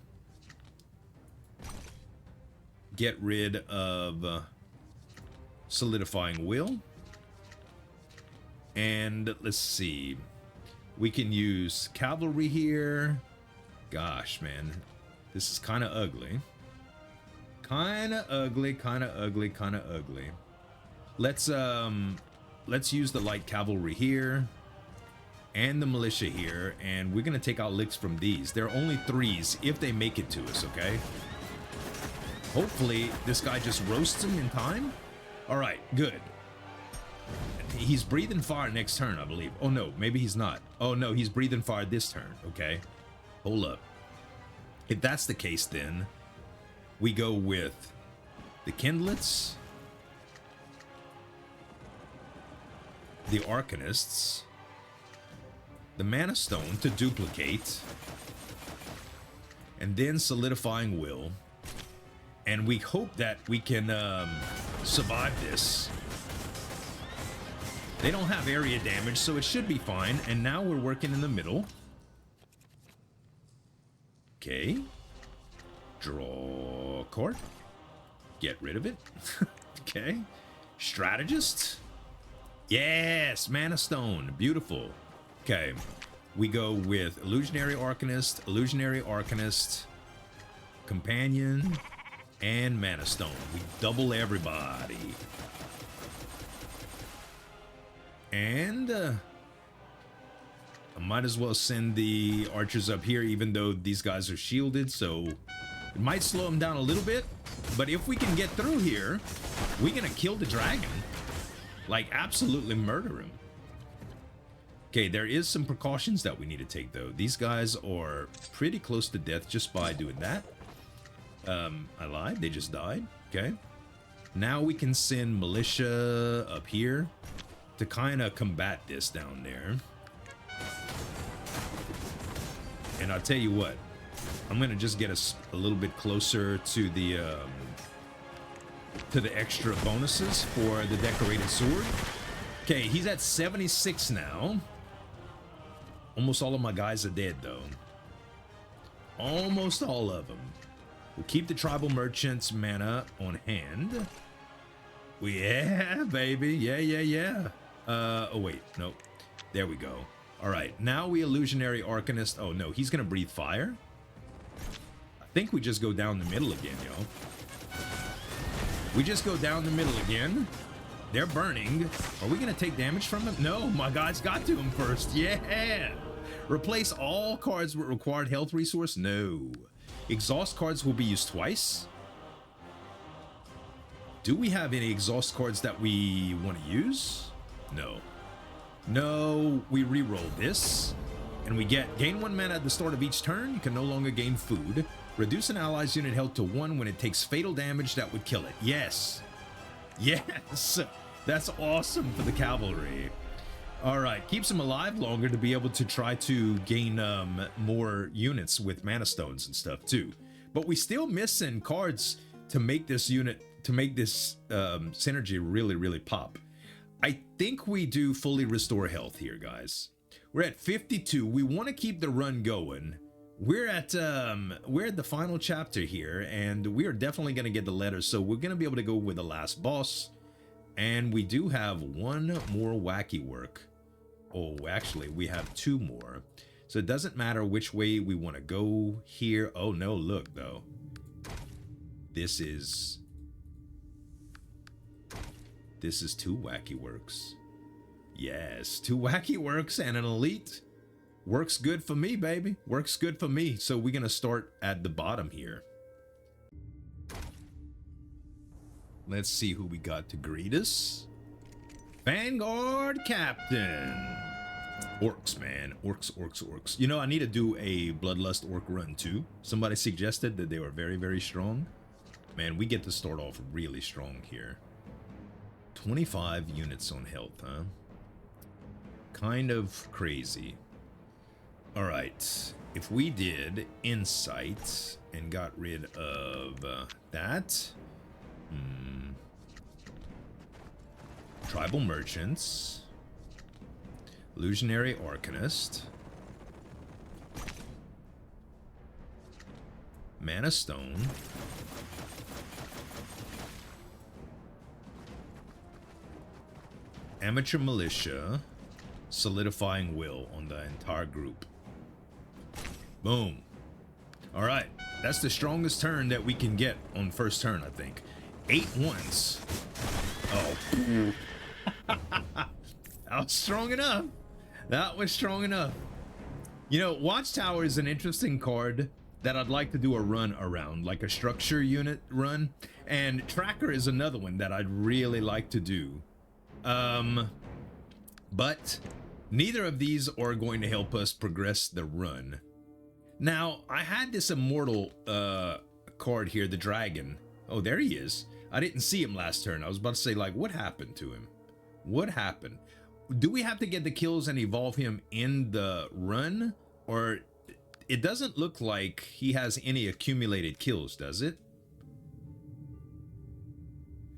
Get rid of solidifying will. And let's see. We can use cavalry here. Gosh, man. This is kind of ugly. Kind of ugly, kind of ugly, kind of ugly. Let's use the light cavalry here. And the militia here, and we're gonna take out licks from these. They're only 3s if they make it to us, okay? Hopefully this guy just roasts them in time. All right, good. He's breathing fire next turn, I believe. Oh no, maybe he's not. Oh no, he's breathing fire this turn. Okay, hold up. If that's the case, then we go with the kindlets, the Arcanists, the Mana Stone to duplicate, and then solidifying will. And we hope that we can survive this. They don't have area damage, so it should be fine. And now we're working in the middle. Okay. Draw a card. Get rid of it. Okay. Strategist. Yes, Mana Stone. Beautiful. Okay. We go with Illusionary Arcanist, Companion, and Mana Stone. We double everybody. And I might as well send the archers up here, even though these guys are shielded, so it might slow them down a little bit. But if we can get through here, we're gonna kill the dragon. Like, absolutely murder him. Okay, there is some precautions that we need to take, though. These guys are pretty close to death just by doing that. I lied. They just died. Okay. Now we can send militia up here to kind of combat this down there. And I'll tell you what. I'm going to just get us a little bit closer to the extra bonuses for the decorated sword. Okay, he's at 76 now. Almost all of my guys are dead, though. Almost all of them. We'll keep the tribal merchants mana on hand. Yeah, baby. Yeah. Oh, wait. Nope. There we go. All right. Now we Illusionary Arcanist. Oh, no. He's going to breathe fire. I think we just go down the middle again, yo. We just go down the middle again. They're burning. Are we going to take damage from them? No, my guys got to him first. Yeah. Replace all cards with required health resource? No. Exhaust cards will be used twice. Do we have any exhaust cards that we want to use? No. No, we re-roll this. And we get gain 1 mana at the start of each turn. You can no longer gain food. Reduce an ally's unit health to 1 when it takes fatal damage that would kill it. Yes. Yes. That's awesome for the cavalry. All right. Keeps them alive longer to be able to try to gain more units with mana stones and stuff too. But we still missing cards to make this unit, to make this synergy really pop. I think we do fully restore health here, guys. We're at 52. We want to keep the run going. We're at the final chapter here, and we are definitely going to get the letters, so we're going to be able to go with the last boss. And we do have 1 more wacky work. Oh, actually, we have 2 more. So it doesn't matter which way we want to go here. Oh, no, look, though. This is 2 wacky works. Yes, 2 wacky works and an elite. Works good for me, baby. Works good for me. So we're going to start at the bottom here. Let's see who we got to greet us. Vanguard Captain. Orcs, man. Orcs. You know, I need to do a Bloodlust Orc run too. Somebody suggested that they were very strong. Man, we get to start off really strong here. 25 units on health, huh? Kind of crazy. All right. If we did Insight and got rid of that... Tribal Merchants, Illusionary Arcanist, Mana Stone, Amateur Militia, Solidifying Will on the entire group. Boom. All right, that's the strongest turn that we can get on first turn, I think. 8 ones. Oh. That was strong enough. That was strong enough. You know, Watchtower is an interesting card that I'd like to do a run around, like a structure unit run. And Tracker is another one that I'd really like to do. But neither of these are going to help us progress the run. Now, I had this immortal card here, the dragon. Oh, there he is. I didn't see him last turn. I was about to say, like, what happened to him? What happened? Do we have to get the kills and evolve him in the run? Or it doesn't look like he has any accumulated kills, does it?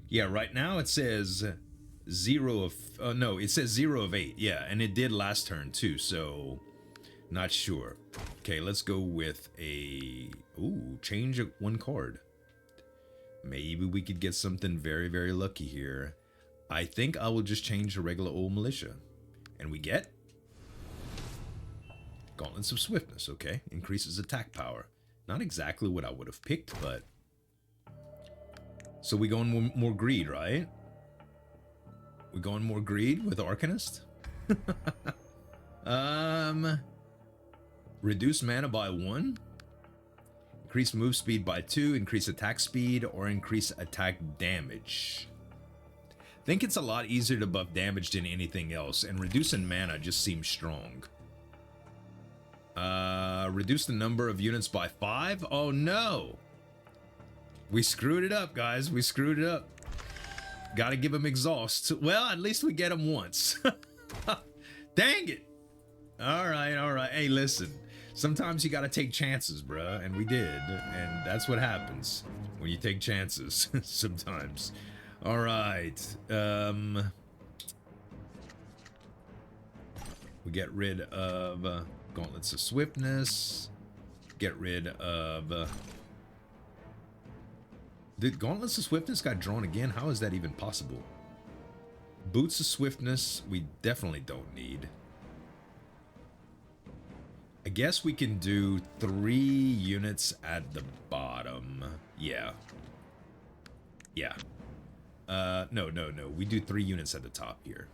Yeah, right now it says 0 of... no, it says 0 of 8. Yeah, and it did last turn too, so... Not sure. Okay, let's go with a... Ooh, change 1 card. Maybe we could get something very lucky here. I think I will just change to regular old militia. And we get Gauntlets of Swiftness, okay. Increases attack power. Not exactly what I would have picked, but... So we going more greed, right? We going more greed with Arcanist? Reduce mana by 1. Increase move speed by 2. Increase attack speed or increase attack damage. I think it's a lot easier to buff damage than anything else, and reducing mana just seems strong. Reduce the number of units by 5? Oh no! We screwed it up, guys. We screwed it up. Gotta give him exhaust. Well, at least we get him once. Dang it! Alright, alright. Hey, listen. Sometimes you gotta take chances, bruh. And we did. And that's what happens when you take chances. Sometimes. Alright. We get rid of Gauntlets of Swiftness. Get rid of... Did Gauntlets of Swiftness got drawn again? How is that even possible? Boots of Swiftness, we definitely don't need. I guess we can do 3 units at the bottom. Yeah. Yeah. No. We do 3 units at the top here.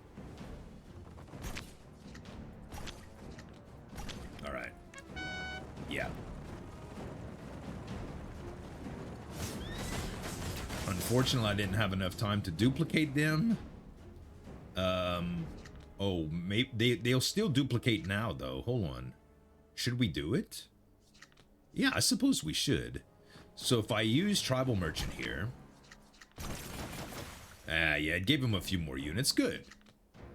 Alright. Yeah. Unfortunately, I didn't have enough time to duplicate them. Oh, maybe they'll still duplicate now, though. Hold on. Should we do it? Yeah, I suppose we should. So if I use Tribal Merchant here... yeah, it gave him a few more units. Good.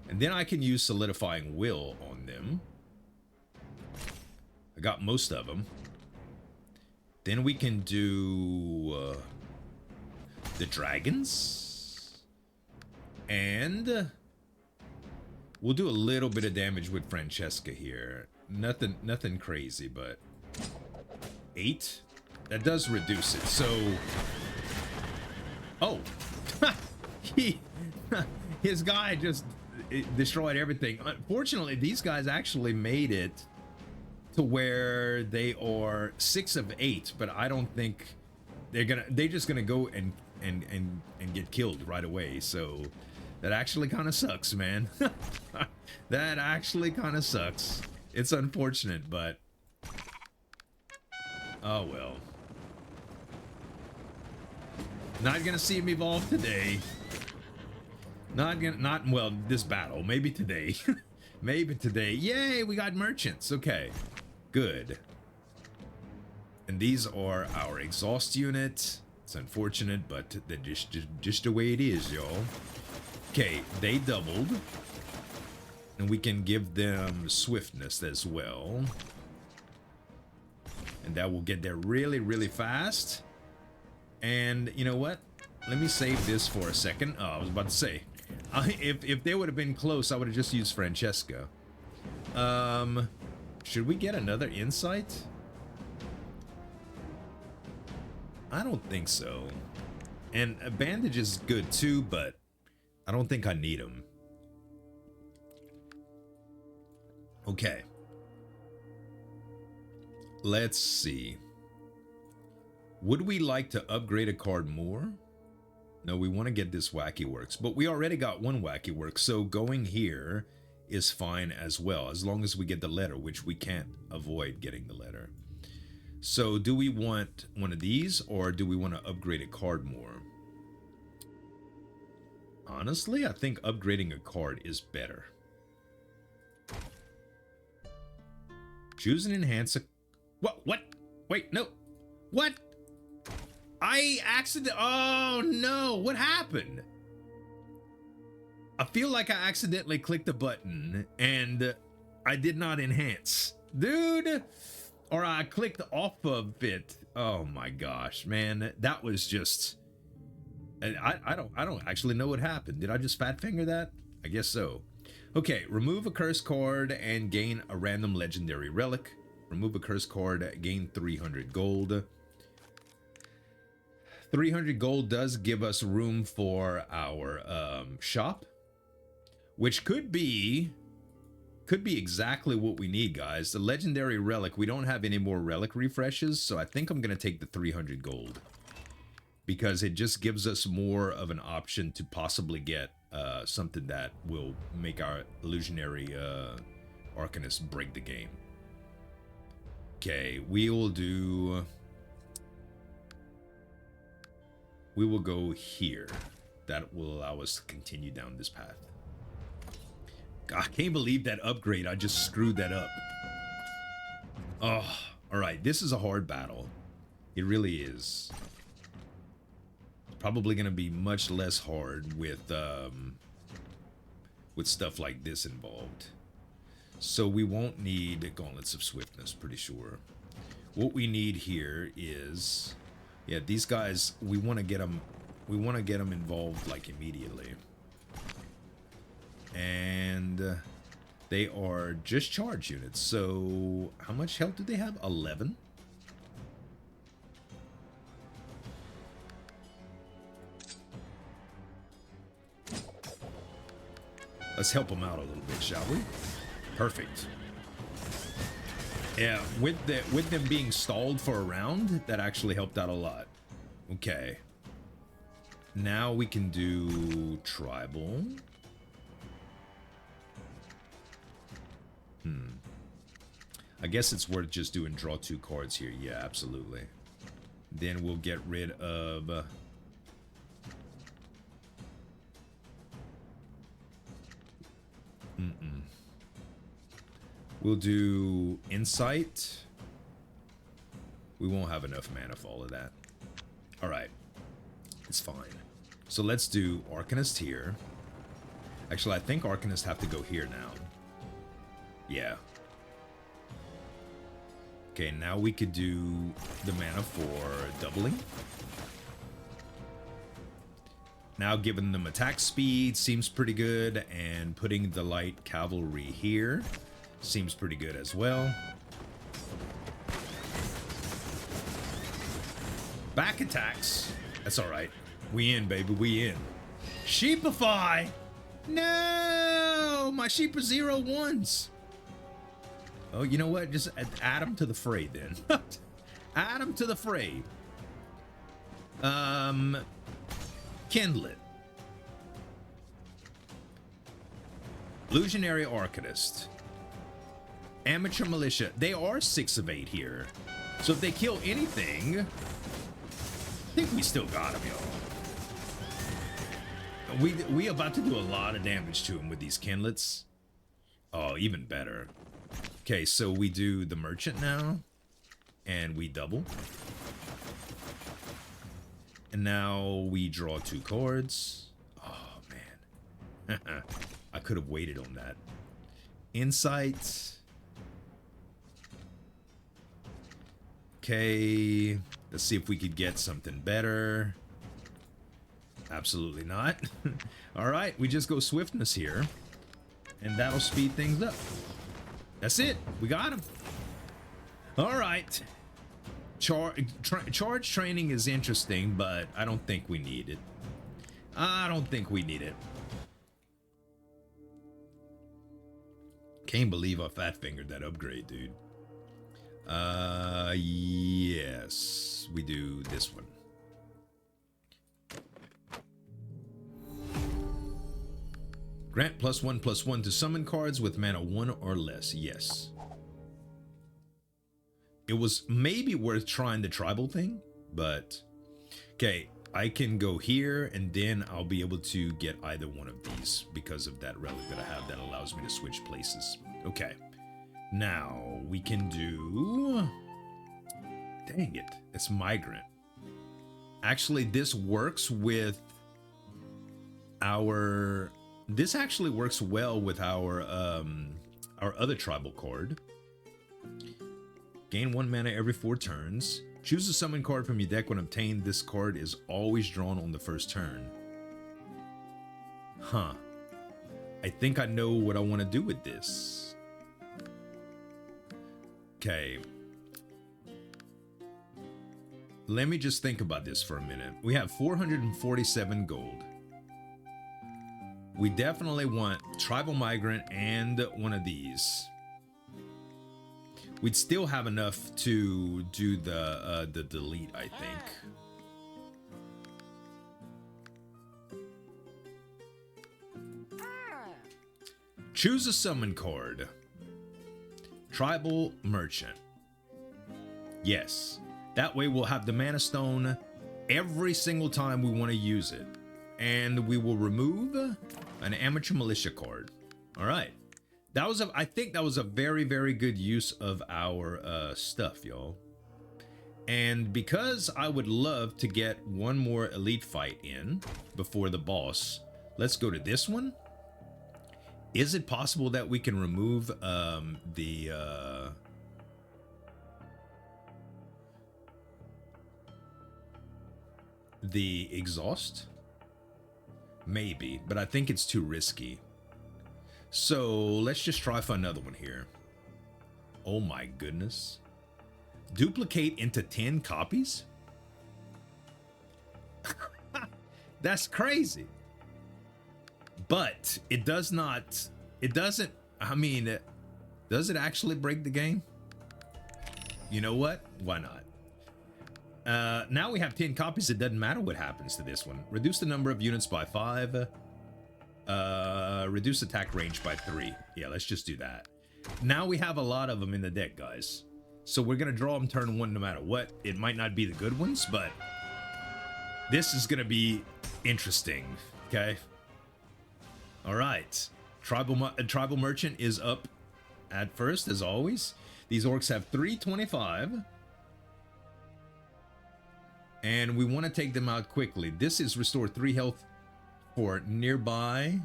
And then I can use Solidifying Will on them. I got most of them. Then we can do... the dragons. And... we'll do a little bit of damage with Francesca here. Nothing crazy, but 8. That does reduce it. So, oh, his guy just destroyed everything. Unfortunately, these guys actually made it to where they are 6 of 8, but I don't think they're just gonna go and get killed right away. So that actually kind of sucks, man. That actually kind of sucks. It's unfortunate, but oh well. Not gonna see him evolve today. Well, this battle. Maybe today. Maybe today. Yay, we got merchants. Okay, good. And these are our exhaust unit. It's unfortunate, but they're just the way it is, y'all. Okay, they doubled. And we can give them swiftness as well. And that will get there really, really fast. And you know what? Let me save this for a second. Oh, I was about to say. If they would have been close, I would have just used Francesca. Should we get another insight? I don't think so. And a bandage is good too, but I don't think I need them. Okay. Let's see. Would we like to upgrade a card more? No, we want to get this Wacky Works, but we already got one Wacky Works, so going here is fine as well, as long as we get the letter, which we can't avoid getting the letter. So do we want one of these, or do we want to upgrade a card more? Honestly, I think upgrading a card is better. Choose and enhance a... What? Wait, no. What? I accidentally... Oh, no. What happened? I feel like I accidentally clicked the button and I did not enhance. Dude. Or I clicked off of it. Oh, my gosh, man. That was just... I don't actually know what happened. Did I just fat finger that? I guess so. Okay, remove a curse card and gain a random legendary relic. Remove a curse card, gain 300 gold. 300 gold does give us room for our shop, which could be exactly what we need, guys. The legendary relic, we don't have any more relic refreshes, so I think I'm gonna take the 300 gold because it just gives us more of an option to possibly get something that will make our illusionary Arcanist break the game. Okay, we will go here. That will allow us to continue down this path. God, I can't believe that upgrade. I just screwed that up. Oh, all right. This is a hard battle. It really is. Probably going to be much less hard with stuff like this involved. So we won't need Gauntlets of Swiftness, pretty sure. What we need here is, yeah, these guys, we want to get them involved like immediately. And they are just charge units. So how much health do they have? 11. Let's help them out a little bit, shall we? Perfect. Yeah, with them being stalled for a round, that actually helped out a lot. Okay. Now we can do tribal. I guess it's worth just doing draw 2 cards here. Yeah, absolutely. Then we'll get rid of we'll do Insight. We won't have enough mana for all of that. Alright. It's fine. So let's do Arcanist here. Actually, I think Arcanists have to go here now. Yeah. Okay, now we could do the mana for doubling. Now giving them attack speed seems pretty good, and putting the light cavalry here seems pretty good as well. Back attacks. That's alright. We in, baby. We in. Sheepify! No! My sheep are 0-1s. Oh, you know what? Just add them to the fray then. Add them to the fray. Kindlet. Illusionary Arcanist. Amateur Militia. They are 6 of 8 here. So if they kill anything, I think we still got them, y'all. We about to do a lot of damage to him with these kindlets. Oh, even better. Okay, so we do the merchant now, and we double. And now we draw 2 cards. Oh, man. I could have waited on that. Insight. Okay, let's see if we could get something better. Absolutely not. All right, we just go swiftness here, and that'll speed things up. That's it. We got him. All right. Charge training is interesting, but I don't think we need it. I don't think we need it. Can't believe I fat fingered that upgrade, dude. Yes, we do this one. Grant +1/+1 to summon cards with mana 1 or less. Yes. It was maybe worth trying the tribal thing, but okay, I can go here and then I'll be able to get either one of these because of that relic that I have that allows me to switch places. Okay. Now we can do, dang it, it's Migrant. Actually, this works with our, this actually works well with our other tribal card. Gain 1 mana every 4 turns. Choose a summon card from your deck. When obtained, this card is always drawn on the first turn. Huh. I think I know what I want to do with this. Okay. let me just think about this for a minute. We have 447 gold. We definitely want tribal migrant and one of these. We'd still have enough to do the delete, I think. Choose a summon card. Tribal merchant. Yes. That way we'll have the mana stone every single time we want to use it. And we will remove an amateur militia card. All right. That was I think that was a very, very good use of our stuff, y'all. And because I would love to get one more elite fight in before the boss, let's go to this one. Is it possible that we can remove the exhaust? Maybe, but I think it's too risky. So let's just try for another one here. Oh my goodness. Duplicate into 10 copies? That's crazy. But it does not, it doesn't, I mean, does it actually break the game? You know what? Why not? Now we have 10 copies. It doesn't matter what happens to this one. Reduce the number of units by 5. Reduce attack range by 3. Yeah, let's just do that. Now we have a lot of them in the deck, guys. So we're going to draw them turn 1 no matter what. It might not be the good ones, but this is going to be interesting. Okay. All right. Tribal merchant is up at first, as always. These orcs have 325. And we want to take them out quickly. This is restore 3 health for nearby.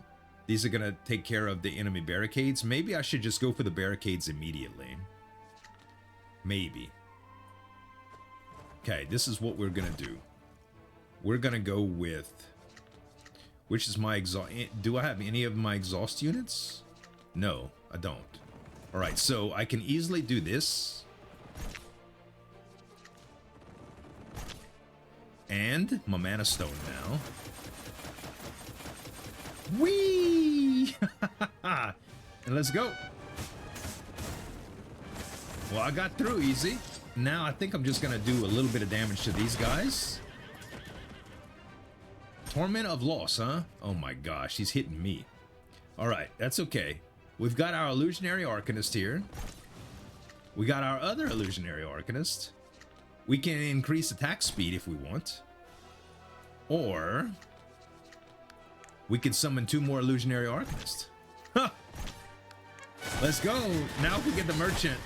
These are going to take care of the enemy barricades. Maybe I should just go for the barricades immediately. Maybe. Okay, this is what we're going to do. We're going to go with... Which is my exhaust... Do I have any of my exhaust units? No, I don't. Alright, so I can easily do this. And my mana stone now. Whee! And let's go. Well, I got through easy. Now I think I'm just gonna do a little bit of damage to these guys. Torment of Loss, huh? Oh my gosh, he's hitting me. Alright, that's okay. We've got our Illusionary Arcanist here. We got our other Illusionary Arcanist. We can increase attack speed if we want. Or we can summon 2 more Illusionary Arcanists. Huh. Let's go. Now if we get the merchant.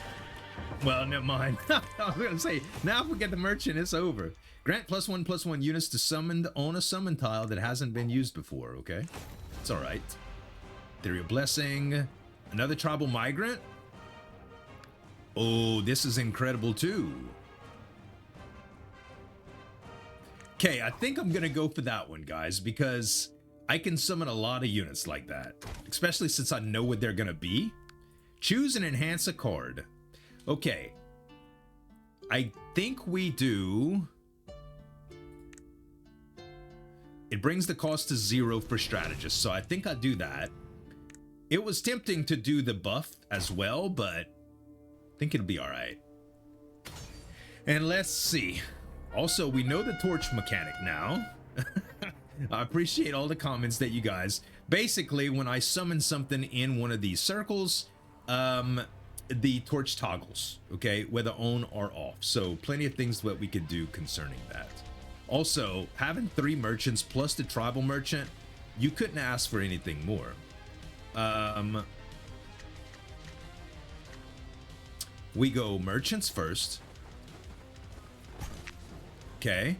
Well, never mind. I was going to say, now if we get the merchant, it's over. Grant +1/+1 units to summoned on a summon tile that hasn't been used before, okay? It's all right. Ethereal Blessing. Another Tribal Migrant. Oh, this is incredible too. Okay, I think I'm gonna go for that one, guys, because I can summon a lot of units like that, especially since I know what they're gonna be. Choose and enhance a card. Okay, I think we do. It brings the cost to 0 for strategists, so I think I'll do that. It was tempting to do the buff as well, but I think it'll be all right. And let's see. Also, we know the torch mechanic now. I appreciate all the comments that you guys... Basically, when I summon something in one of these circles, the torch toggles, okay? Whether on or off. So, plenty of things that we could do concerning that. Also, having 3 merchants plus the tribal merchant, you couldn't ask for anything more. We go merchants first. Okay,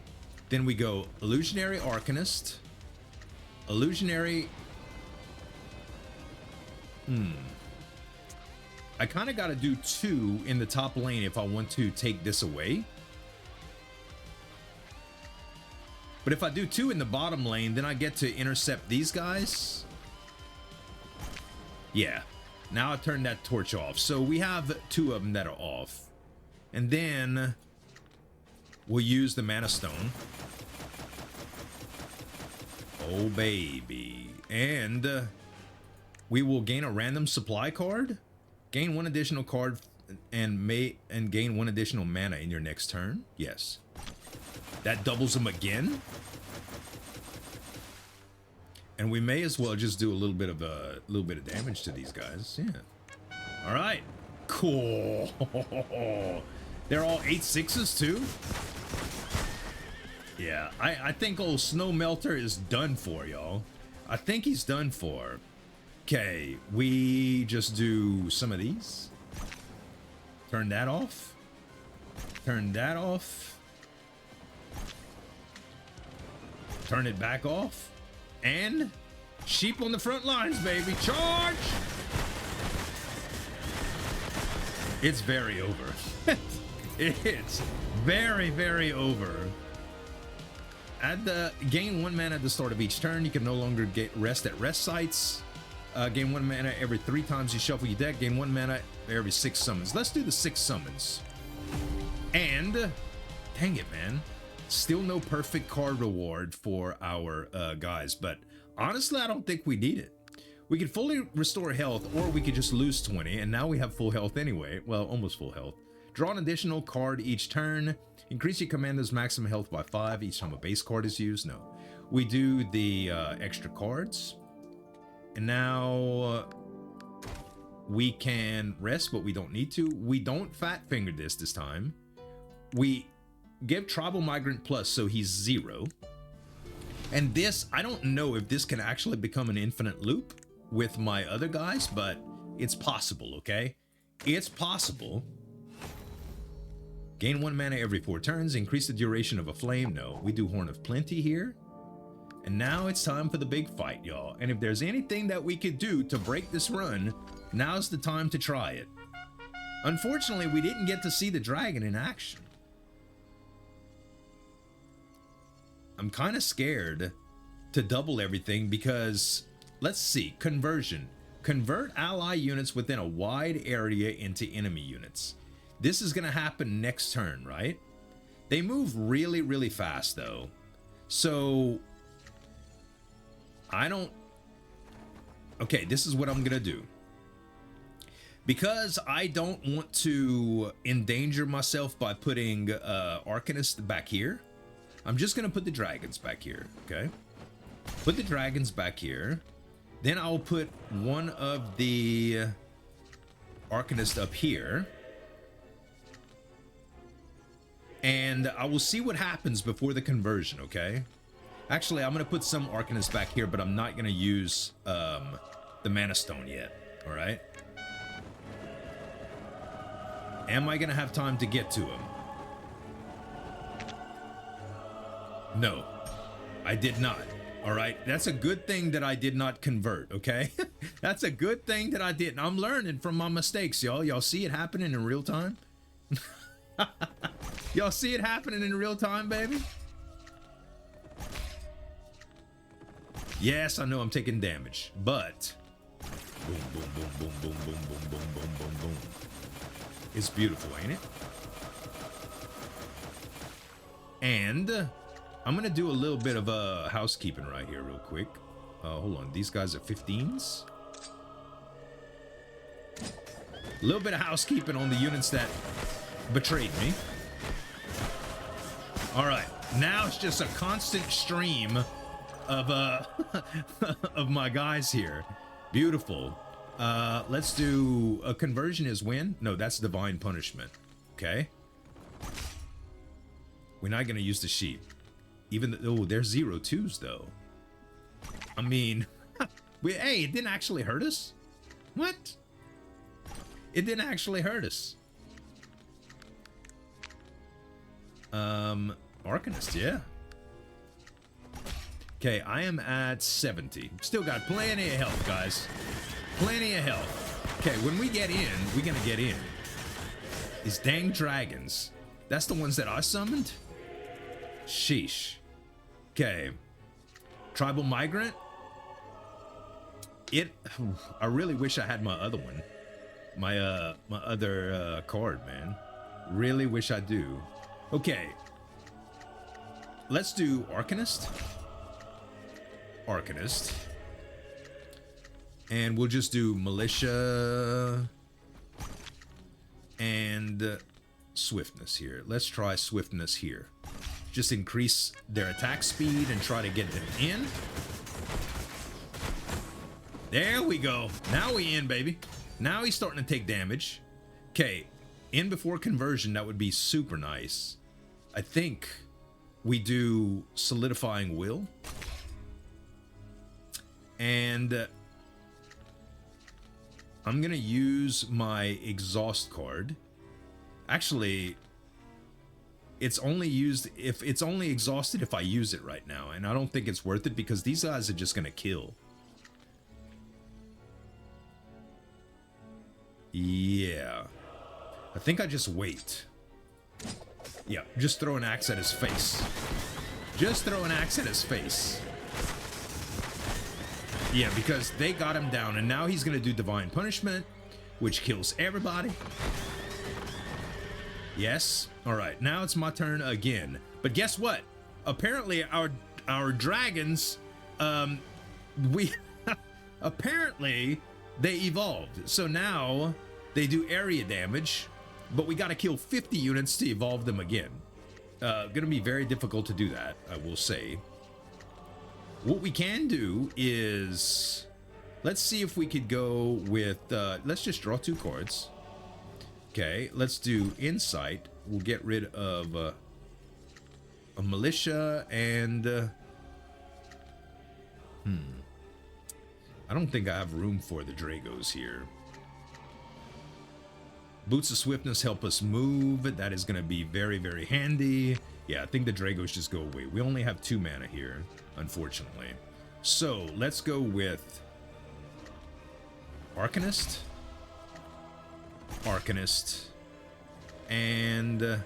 then we go Illusionary Arcanist, Illusionary... I kind of got to do 2 in the top lane if I want to take this away. But if I do 2 in the bottom lane, then I get to intercept these guys. Yeah, now I turned that torch off. So we have 2 of them that are off. And then... We'll use the mana stone. Oh, baby. And we will gain a random supply card, gain 1 additional card, and gain 1 additional mana in your next turn. Yes. That doubles them again. And we may as well just do a little bit of damage to these guys. Yeah. All right. Cool. They're all 8/6s too. Yeah, I think old Snow Melter is done for, y'all. I think he's done for. Okay, we just do some of these. Turn that off. Turn that off. Turn it back off. And sheep on the front lines, baby. Charge! It's very over. It's very, very over. Add the gain 1 mana at the start of each turn. You can no longer get rest at rest sites. Gain 1 mana every 3 times you shuffle your deck. Gain 1 mana every 6 summons. Let's do the 6 summons. And dang it, man. Still no perfect card reward for our guys, but honestly, I don't think we need it. We could fully restore health, or we could just lose 20, and now we have full health anyway. Well, almost full health. Draw an additional card each turn. Increase your commander's maximum health by 5 each time a base card is used. No. We do the extra cards. And now we can rest, but we don't need to. We don't fat finger this time. We give Tribal Migrant plus, so he's 0. And this, I don't know if this can actually become an infinite loop with my other guys, but it's possible, okay? It's possible. Gain 1 mana every 4 turns. Increase the duration of a flame. No, we do Horn of Plenty here. And now it's time for the big fight, y'all. And if there's anything that we could do to break this run, now's the time to try it. Unfortunately, we didn't get to see the dragon in action. I'm kind of scared to double everything because, let's see, conversion. Convert ally units within a wide area into enemy units. This is going to happen next turn, right? They move really, really fast, though. So, I don't... Okay, this is what I'm going to do. Because I don't want to endanger myself by putting Arcanist back here, I'm just going to put the dragons back here, okay? Put the dragons back here. Then I'll put one of the Arcanist up here. And I will see what happens before the conversion, okay? Actually, I'm going to put some Arcanist back here, but I'm not going to use the Mana Stone yet, all right? Am I going to have time to get to him? No, I did not. All right, that's a good thing that I did not convert, okay? That's a good thing that I didn't. I'm learning from my mistakes, y'all. Y'all see it happening in real time? Y'all see it happening in real time, baby? Yes, I know I'm taking damage, but boom, boom, boom, boom, boom, boom, boom, boom, boom, boom, boom. It's beautiful, ain't it? And I'm gonna do a little bit of housekeeping right here real quick. Hold on, these guys are 15s. A little bit of housekeeping on the units that betrayed me. All right, now it's just a constant stream of of my guys here. Beautiful. Let's do a conversion is win. No, that's divine punishment. Okay. We're not gonna use the sheep. Even though, oh, there's 0-2s though. I mean, hey, it didn't actually hurt us. What? It didn't actually hurt us. Arcanist, yeah. Okay, I am at 70. Still got plenty of health, guys. Plenty of health. Okay, when we get in, we're gonna get in. These dang dragons. That's the ones that I summoned? Sheesh. Okay. Tribal Migrant. I really wish I had my other one. My other card, man. Really wish I do. Okay. let's do Arcanist. Arcanist. And we'll just do Militia and Swiftness here. Let's try Swiftness here. Just increase their attack speed and try to get them in. There we go. Now we in, baby. Now he's starting to take damage. Okay, in before conversion, that would be super nice. I think we do Solidifying Will. And I'm gonna use my Exhaust card. Actually, it's only exhausted if I use it right now, and I don't think it's worth it because these guys are just gonna kill. Yeah, I think I just wait. Yeah, just throw an axe at his face. Just throw an axe at his face. Yeah, because they got him down, and now he's gonna do Divine Punishment, which kills everybody. Yes. All right, now it's my turn again. But guess what? Apparently our dragons, apparently they evolved. So now they do area damage, but we got to kill 50 units to evolve them again. Gonna be very difficult to do that, I will say. What we can do is, let's see if we could go with, let's just draw 2 cards. Okay, let's do Insight. We'll get rid of a Militia and, I don't think I have room for the Dragos here. Boots of Swiftness help us move. That is going to be very, very handy. Yeah, I think the Dragos just go away. We only have 2 mana here, unfortunately. So, let's go with Arcanist. Arcanist. And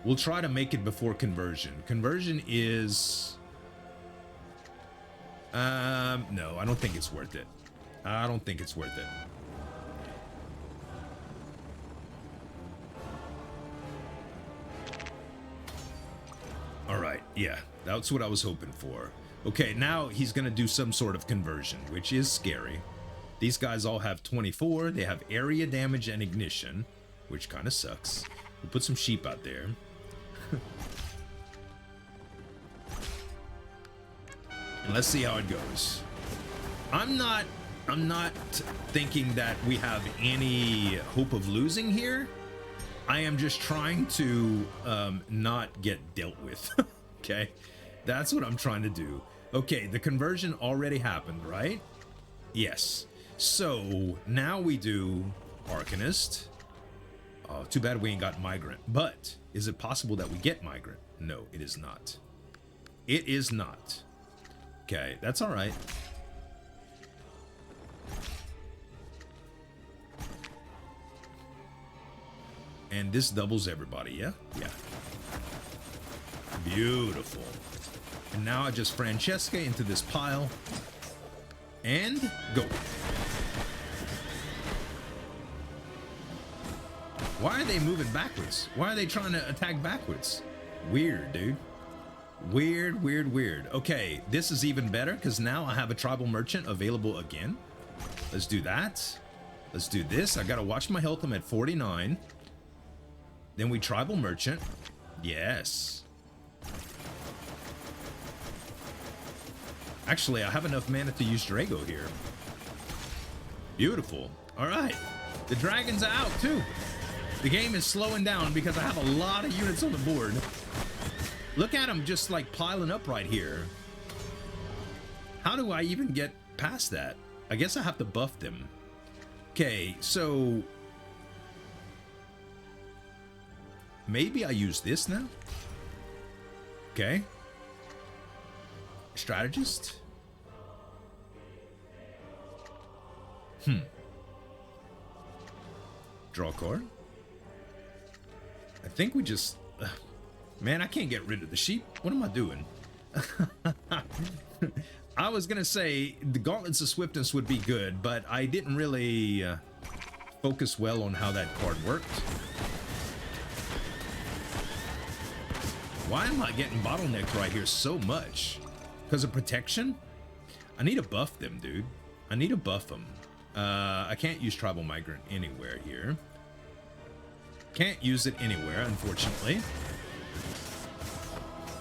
we'll try to make it before conversion. Conversion is... no, I don't think it's worth it. I don't think it's worth it. All right, yeah, that's what I was hoping for. Okay, now he's gonna do some sort of conversion, which is scary. These guys all have 24. They have area damage and ignition, which kind of sucks. We'll put some sheep out there. And let's see how it goes. I'm not thinking that we have any hope of losing here. I am just trying to not get dealt with. Okay, that's what I'm trying to do. Okay, the conversion already happened, right? Yes. So now we do Arcanist. Oh, too bad we ain't got Migrant. But is it possible that we get Migrant? No, it is not. It is not. Okay, that's all right. And this doubles everybody, yeah? Yeah. Beautiful. And now I just Francesca into this pile. And go. Why are they moving backwards? Why are they trying to attack backwards? Weird, dude. Weird, weird, weird. Okay, this is even better because now I have a tribal merchant available again. Let's do that. Let's do this. I gotta watch my health. I'm at 49. Then we tribal merchant. Yes. Actually, I have enough mana to use Drago here. Beautiful. All right. The dragons are out too. The game is slowing down because I have a lot of units on the board. Look at them just like piling up right here. How do I even get past that? I guess I have to buff them. Okay, so maybe I use this now. Okay. Strategist. Draw a card. I think we just... man, I can't get rid of the sheep. What am I doing? I was gonna say the Gauntlets of Swiftness would be good, but I didn't really focus well on how that card worked. Why am I getting bottlenecked right here so much? Because of protection? I need to buff them, dude. I need to buff them. I can't use Tribal Migrant anywhere here. Can't use it anywhere, unfortunately.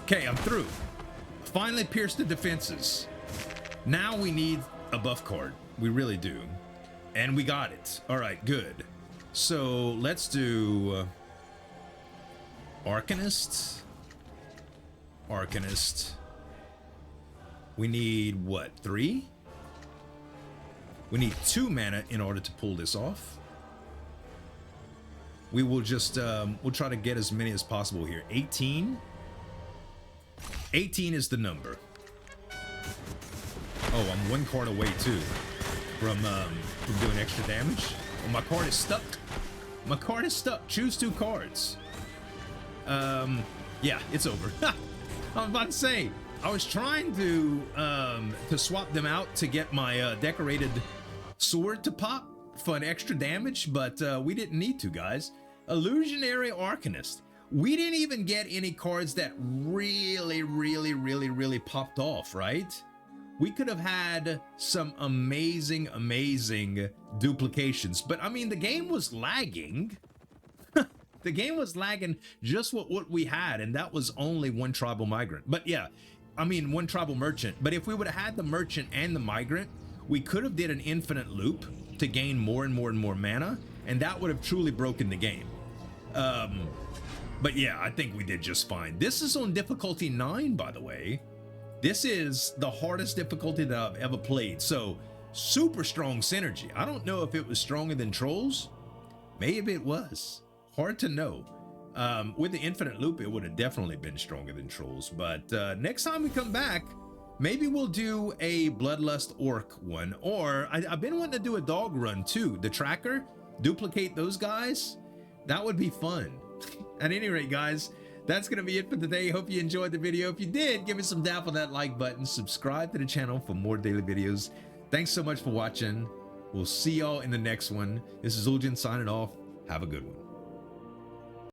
Okay, I'm through. Finally pierced the defenses. Now we need a buff card. We really do. And we got it. All right, good. So let's do Arcanist. Arcanist. We need what, 3? We need 2 mana in order to pull this off. We will just we'll try to get as many as possible here. 18. 18 is the number. Oh, I'm 1 card away too from doing extra damage. Oh, my card is stuck. My card is stuck. Choose 2 cards. Yeah, it's over. I was about to say, I was trying to swap them out to get my decorated sword to pop for an extra damage, but we didn't need to, guys. Illusionary Arcanist. We didn't even get any cards that really popped off, right? We could have had some amazing duplications, but I mean, the game was lagging. The game was lagging just what we had, and that was only 1 Tribal Migrant. But yeah, I mean, 1 Tribal Merchant. But if we would have had the Merchant and the Migrant, we could have did an infinite loop to gain more and more mana, and that would have truly broken the game. But yeah, I think we did just fine. This is on difficulty 9, by the way. This is the hardest difficulty that I've ever played. So super strong synergy. I don't know if it was stronger than Trolls. Maybe it was. Hard to know. With the infinite loop, it would have definitely been stronger than Trolls. But next time we come back, maybe we'll do a Bloodlust Orc one. Or I've been wanting to do a dog run too. The tracker, duplicate those guys. That would be fun. At any rate, guys, that's going to be it for today. Hope you enjoyed the video. If you did, give me some dap on that like button. Subscribe to the channel for more daily videos. Thanks so much for watching. We'll see y'all in the next one. This is Uljin signing off. Have a good one.